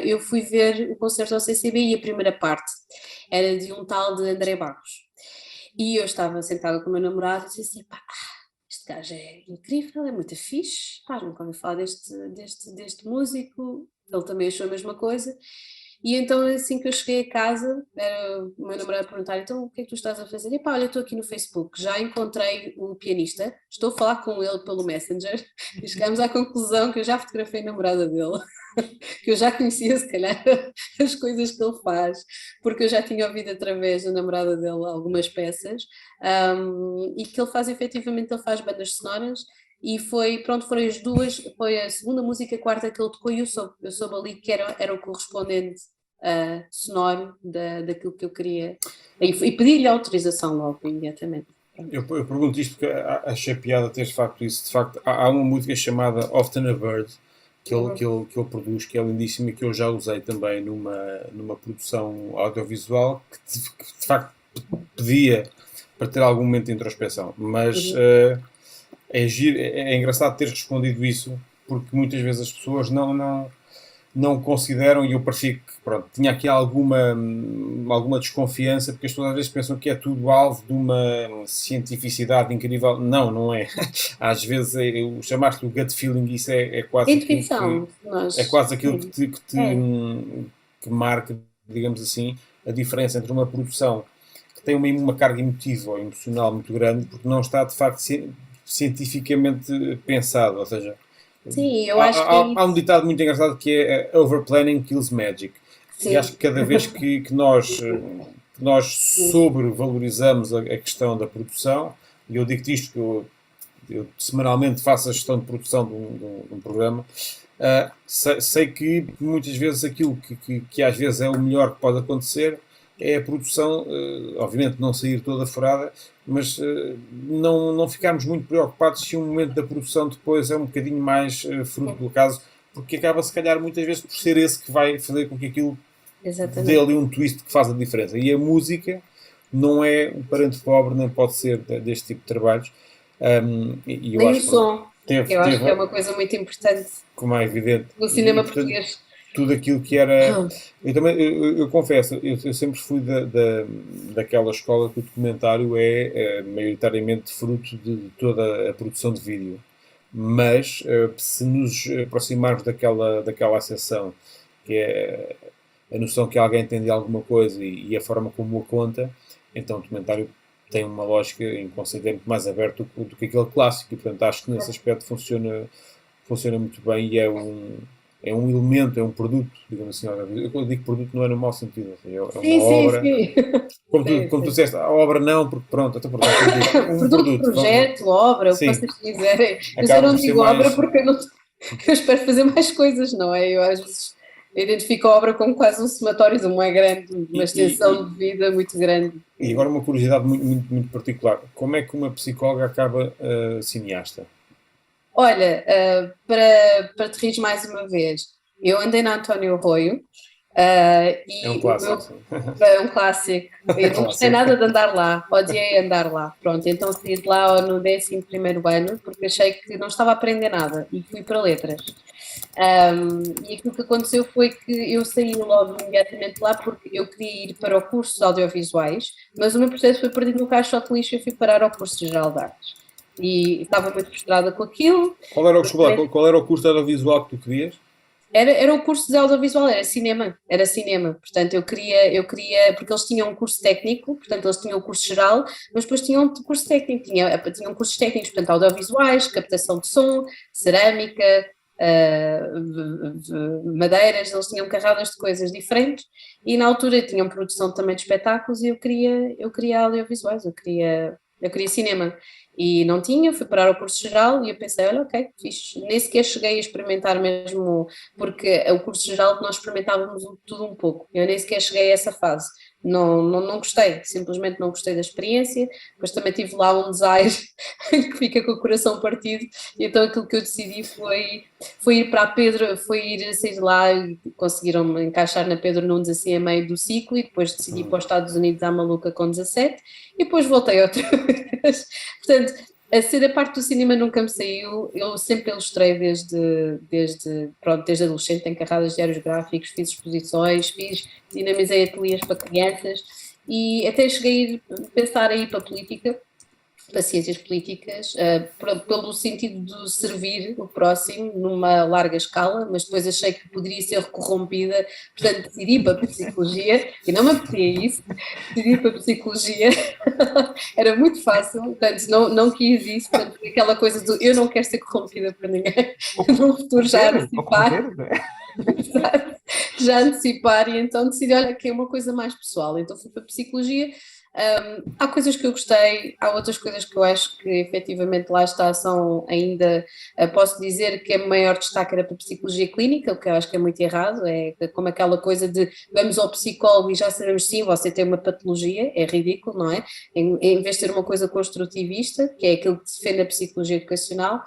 Speaker 2: Eu fui ver o concerto ao CCB e a primeira parte era de um tal de André Barros e eu estava sentada com o meu namorado e disse assim, este gajo é incrível, é muito fixe, nunca ouvi falar deste músico, ele também achou a mesma coisa. E então assim que eu cheguei a casa, era o meu namorado a perguntar, então o que é que tu estás a fazer? Olha, estou aqui no Facebook, já encontrei o pianista, estou a falar com ele pelo Messenger e chegámos à conclusão que eu já fotografei a namorada dele, que eu já conhecia se calhar as coisas que ele faz, porque eu já tinha ouvido através da namorada dele algumas peças, e que ele faz efetivamente, ele faz bandas sonoras. E foram as duas, foi a segunda música, a quarta que ele tocou e eu soube ali que era o correspondente sonoro daquilo que eu queria e pedi-lhe autorização logo, imediatamente.
Speaker 4: Eu pergunto isto porque achei piada ter de facto isso. De facto, há uma música chamada Often a Bird que ele produz, que é lindíssima e que eu já usei também numa produção audiovisual que de facto pedia para ter algum momento de introspeção, mas é engraçado teres respondido isso, porque muitas vezes as pessoas não consideram, e eu parecia que tinha aqui alguma desconfiança, porque as pessoas às vezes pensam que é tudo alvo de uma cientificidade incrível. Não é. Às vezes chamaste o gut feeling, isso é quase
Speaker 2: intuição,
Speaker 4: aquilo que marca, digamos assim, a diferença entre uma produção que tem uma carga emotiva ou emocional muito grande, porque não está de facto cientificamente pensado, ou seja,
Speaker 2: sim, eu acho que
Speaker 4: há um ditado muito engraçado que é overplanning kills magic. Sim. E acho que cada vez que nós sobrevalorizamos a questão da produção, e eu digo-te isto, que eu semanalmente faço a gestão de produção de um programa, Sei que muitas vezes aquilo que às vezes é o melhor que pode acontecer é a produção, obviamente não sair toda furada, mas não ficarmos muito preocupados se o momento da produção depois é um bocadinho mais fruto do acaso, porque acaba se calhar muitas vezes por ser esse que vai fazer com que aquilo dê ali um twist que faz a diferença. E a música não é um parente pobre, nem pode ser deste tipo de trabalhos. E eu
Speaker 2: Nem
Speaker 4: acho
Speaker 2: o som. Eu acho que é
Speaker 4: teve,
Speaker 2: uma coisa muito importante
Speaker 4: como é evidente,
Speaker 2: no cinema
Speaker 4: portanto,
Speaker 2: português.
Speaker 4: tudo aquilo que era. Eu confesso, eu sempre fui daquela escola que o documentário é maioritariamente fruto de toda a produção de vídeo. Mas se nos aproximarmos daquela acessão, que é a noção que alguém tem de alguma coisa e a forma como a conta, então o documentário tem uma lógica em conceito muito mais aberto do que aquele clássico, e portanto acho que nesse aspecto funciona muito bem e é um elemento, é um produto, digamos assim. Eu digo produto não é no mau sentido, é uma
Speaker 2: Sim,
Speaker 4: obra.
Speaker 2: sim.
Speaker 4: Como tu disseste, a obra não, porque pronto, até porque um
Speaker 2: Produto, projeto, obra, o que
Speaker 4: sim,
Speaker 2: vocês quiserem. Mas eu
Speaker 4: acaba
Speaker 2: não
Speaker 4: por ser
Speaker 2: digo obra
Speaker 4: mais.
Speaker 2: porque eu espero fazer mais coisas, não é? Eu às vezes identifico a obra como quase um somatório de uma grande, uma extensão de vida muito grande.
Speaker 4: E agora uma curiosidade muito particular. Como é que uma psicóloga acaba cineasta?
Speaker 2: Olha, para te rir mais uma vez, eu andei na António Arroio
Speaker 4: É um
Speaker 2: e o
Speaker 4: clássico,
Speaker 2: meu
Speaker 4: sim.
Speaker 2: é um clássico. Eu não gostei
Speaker 4: Clássico.
Speaker 2: nada de andar lá, odiei andar lá. Pronto, então saí de lá no 11º ano porque achei que não estava a aprender nada e fui para letras. E aquilo que aconteceu foi que eu saí logo imediatamente lá porque eu queria ir para o curso de audiovisuais, mas o meu processo foi perdido no caixote de lixo e eu fui parar ao curso de Geral de Artes. E estava muito frustrada com aquilo.
Speaker 4: Qual era o curso de audiovisual que tu querias?
Speaker 2: Era o curso de audiovisual, era cinema, portanto porque eles tinham um curso técnico, portanto eles tinham o curso geral, mas depois tinham um curso técnico, tinham cursos técnicos, portanto audiovisuais, captação de som, cerâmica, madeiras, eles tinham carradas de coisas diferentes e na altura tinham produção também de espetáculos e eu queria audiovisuais, eu queria cinema. E não tinha, fui parar ao curso geral e eu pensei, olha, ok, fixe. Nem sequer cheguei a experimentar mesmo, porque o curso geral nós experimentávamos tudo um pouco, eu nem sequer cheguei a essa fase. Não gostei, simplesmente não gostei da experiência, depois também tive lá um desaire que fica com o coração partido, e então aquilo que eu decidi foi ir para a Pedro, foi ir sair de lá e conseguiram-me encaixar na Pedro Nunes assim a meio do ciclo e depois decidi ir para os Estados Unidos à maluca com 17 e depois voltei outra vez. Portanto, a ser a parte do cinema nunca me saiu, eu sempre ilustrei desde adolescente, tenho carradas de diários gráficos, fiz exposições, dinamizei ateliês para crianças e até cheguei a pensar em ir para a política, para ciências políticas, pelo sentido de servir o próximo numa larga escala, mas depois achei que poderia ser corrompida, portanto decidi para a psicologia, e não me apetecia isso, decidi para a psicologia, era muito fácil, portanto não quis isso, portanto aquela coisa do eu não quero ser corrompida por ninguém, no futuro já antecipar, já antecipar, e então decidi, olha, que é uma coisa mais pessoal, então fui para a psicologia. Há coisas que eu gostei, há outras coisas que eu acho que efetivamente lá está, são ainda, posso dizer que a maior destaque era para a psicologia clínica, o que eu acho que é muito errado, é como aquela coisa de vamos ao psicólogo e já sabemos sim, você tem uma patologia, é ridículo, não é? Em vez de ter uma coisa construtivista, que é aquilo que defende a psicologia educacional,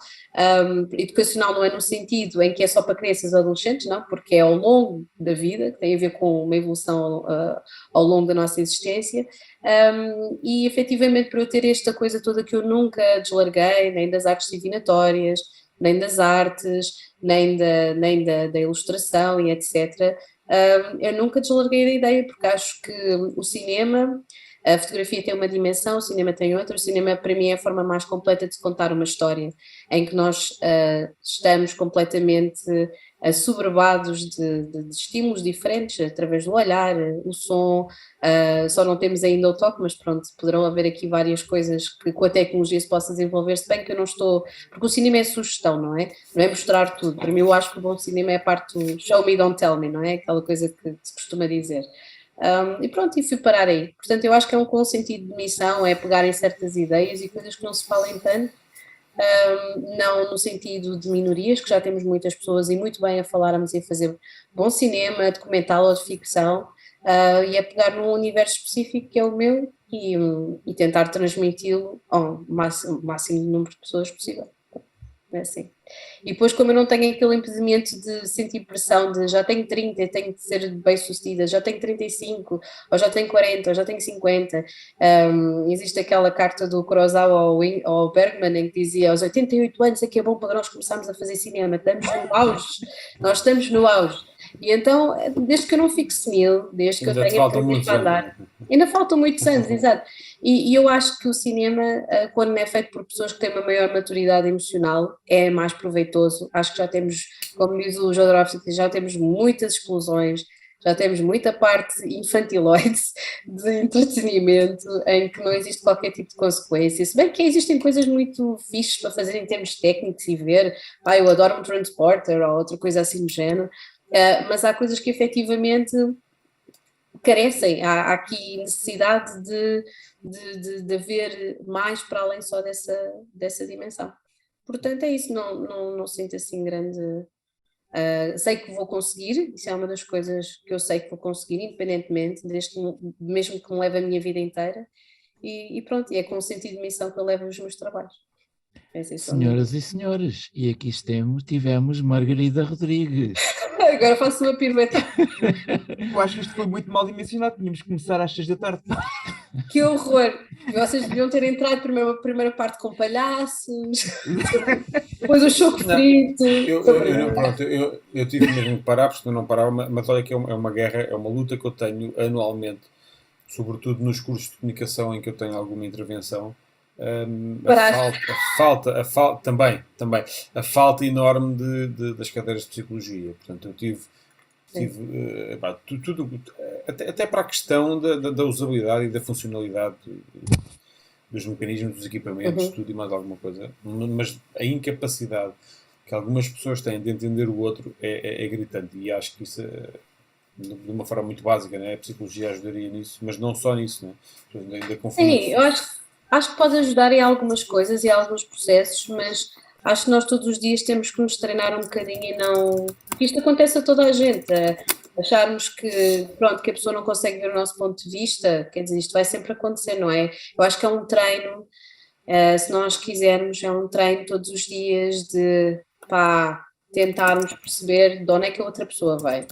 Speaker 2: educacional não é no sentido em que é só para crianças e adolescentes, não, porque é ao longo da vida, que tem a ver com uma evolução ao longo da nossa existência. E efetivamente para eu ter esta coisa toda que eu nunca deslarguei, nem das artes divinatórias, nem das artes, nem da ilustração e etc., eu nunca deslarguei da ideia, porque acho que o cinema, a fotografia tem uma dimensão, o cinema tem outra, o cinema para mim é a forma mais completa de se contar uma história, em que nós estamos completamente assoberbados de estímulos diferentes, através do olhar, o som, só não temos ainda o toque, mas pronto, poderão haver aqui várias coisas que com a tecnologia se possa desenvolver, se bem que eu não estou, porque o cinema é sugestão, não é? Não é mostrar tudo, para mim eu acho que o bom cinema é a parte do show me, don't tell me, não é? Aquela coisa que se costuma dizer. E pronto, e fui parar aí. Portanto, eu acho que é um sentido de missão, é pegar em certas ideias e coisas que não se falem tanto, não no sentido de minorias, que já temos muitas pessoas e muito bem a falarmos e a fazer bom cinema, documental ou de ficção, e a pegar num universo específico que é o meu e tentar transmiti-lo ao máximo número de pessoas possível. É assim. E depois, como eu não tenho aquele impedimento de sentir pressão de já tenho 30, tenho de ser bem-sucedida, já tenho 35, ou já tenho 40, ou já tenho 50. Existe aquela carta do Kurosawa ao Bergman em que dizia aos 88 anos é que é bom para nós começarmos a fazer cinema, estamos no auge, nós estamos no auge. E então, desde que eu não fique senil, desde que
Speaker 4: Ainda
Speaker 2: eu
Speaker 4: te
Speaker 2: tenha
Speaker 4: faltam
Speaker 2: caminho
Speaker 4: muitos
Speaker 2: para andar, ainda faltam muitos anos, exato. E eu acho que o cinema, quando é feito por pessoas que têm uma maior maturidade emocional, é mais proveitoso. Acho que já temos, como diz o Jodorowsky, já temos muitas explosões, já temos muita parte infantiloide de entretenimento em que não existe qualquer tipo de consequência. Se bem que existem coisas muito fixes para fazer em termos técnicos e ver, eu adoro um Transporter ou outra coisa assim do género, mas há coisas que efetivamente carecem, há aqui necessidade de haver mais para além só dessa dimensão. Portanto, é isso, não sinto assim grande. Sei que vou conseguir, isso é uma das coisas que eu sei que vou conseguir, independentemente, mesmo que me leve a minha vida inteira, e pronto, e é com o sentido de missão que eu levo os meus trabalhos.
Speaker 1: Senhoras e senhores, e aqui tivemos Margarida Rodrigues.
Speaker 2: Agora faço uma pirueta.
Speaker 3: Eu acho que isto foi muito mal dimensionado. Tínhamos que começar às 6 da tarde.
Speaker 2: Que horror! Vocês deviam ter entrado primeiro a primeira parte com palhaços, depois o choco frito.
Speaker 4: Eu tive mesmo que parar, porque não parava, mas olha que é uma guerra, é uma luta que eu tenho anualmente, sobretudo nos cursos de comunicação em que eu tenho alguma intervenção. A falta também, a falta enorme das cadeiras de psicologia. Portanto, eu tive tudo, até para a questão da usabilidade e da funcionalidade dos mecanismos, dos equipamentos, tudo e mais alguma coisa, mas a incapacidade que algumas pessoas têm de entender o outro é gritante, e acho que isso de uma forma muito básica, né? A psicologia ajudaria nisso, mas não só nisso, né? Ainda
Speaker 2: Sim, eu acho que pode ajudar em algumas coisas e em alguns processos, mas acho que nós todos os dias temos que nos treinar um bocadinho e não. Isto acontece a toda a gente. Acharmos que, pronto, que a pessoa não consegue ver o nosso ponto de vista, quer dizer, isto vai sempre acontecer, não é? Eu acho que é um treino, se nós quisermos, é um treino todos os dias de tentarmos perceber de onde é que a outra pessoa vem.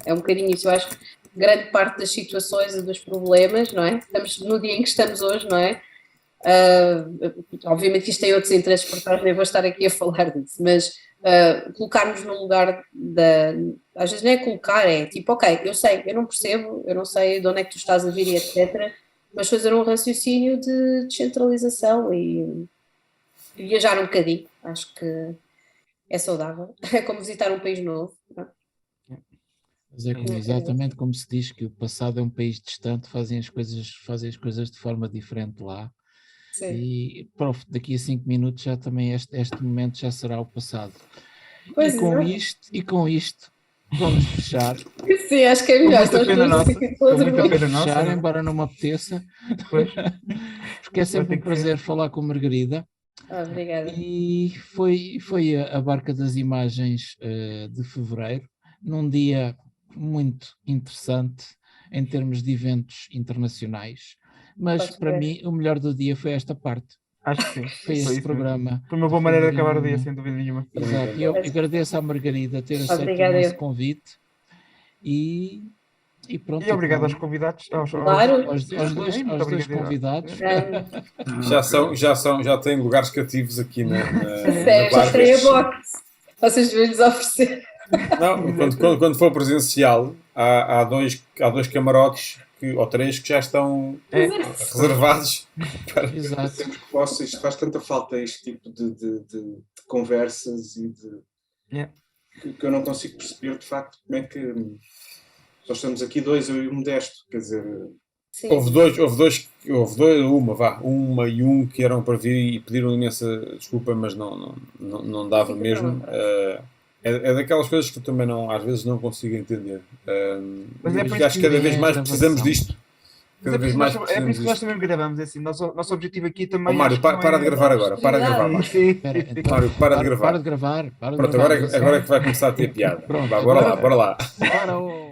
Speaker 2: É um bocadinho isso. Eu acho que grande parte das situações e dos problemas, não é? Estamos no dia em que estamos hoje, não é? Obviamente que isto tem outros interesses por trás, nem vou estar aqui a falar disso, mas colocar-nos no lugar às vezes não é colocar, é tipo, ok, eu sei, eu não percebo, eu não sei de onde é que tu estás a vir e etc, mas fazer um raciocínio de descentralização e viajar um bocadinho, acho que é saudável, é como visitar um país novo.
Speaker 1: Mas é exatamente como se diz que o passado é um país distante, fazem as coisas de forma diferente lá. Sim. E prof, daqui a 5 minutos já também este momento já será o passado.
Speaker 2: Pois
Speaker 1: e com isto vamos fechar.
Speaker 2: Sim, acho que é melhor.
Speaker 1: Vamos fechar, embora não me apeteça. Porque é sempre um prazer falar com a Margarida.
Speaker 2: Obrigada.
Speaker 1: E foi a Barca das Imagens de fevereiro, num dia muito interessante em termos de eventos internacionais. Mas para mim o melhor do dia foi esta parte.
Speaker 3: Acho que sim.
Speaker 1: Foi este programa.
Speaker 3: Foi uma boa maneira de acabar o dia, sem dúvida nenhuma.
Speaker 1: Exato. E eu agradeço à Margarida ter aceito o nosso convite. E pronto.
Speaker 3: E obrigado aos convidados.
Speaker 1: Aos dois convidados.
Speaker 4: Já têm lugares cativos aqui na
Speaker 2: já tem a box. Vocês devem-lhes oferecer.
Speaker 4: Não, quando for presencial, há dois camarotes ou 3 que já estão reservados.
Speaker 1: Exato.
Speaker 5: Isto faz tanta falta, este tipo de conversas e que eu não consigo perceber de facto como é que só estamos aqui 2, eu e o Modesto, quer dizer.
Speaker 2: Sim.
Speaker 4: Uma e um que eram para vir e pediram imensa desculpa, mas não dava mesmo. É daquelas coisas que eu também às vezes não consigo entender. Mas acho que cada vez mais precisamos disto.
Speaker 3: Mas
Speaker 4: Cada vez mais
Speaker 3: é por
Speaker 4: precisamos
Speaker 3: isso que nós
Speaker 4: disto.
Speaker 3: também gravamos, é assim, nosso objetivo aqui
Speaker 4: Ó,
Speaker 3: também...
Speaker 4: Mário,
Speaker 3: acho que não
Speaker 4: para
Speaker 3: é-
Speaker 4: de gravar agora, para de gravar, Mário.
Speaker 3: Sim.
Speaker 1: Espera, então,
Speaker 4: Mário, para de gravar.
Speaker 1: Para de gravar. Para de
Speaker 4: Pronto,
Speaker 1: gravar.
Speaker 4: agora é que vai começar a ter piada.
Speaker 1: Pronto,
Speaker 4: Vá, bora lá, bora lá.
Speaker 1: Bora,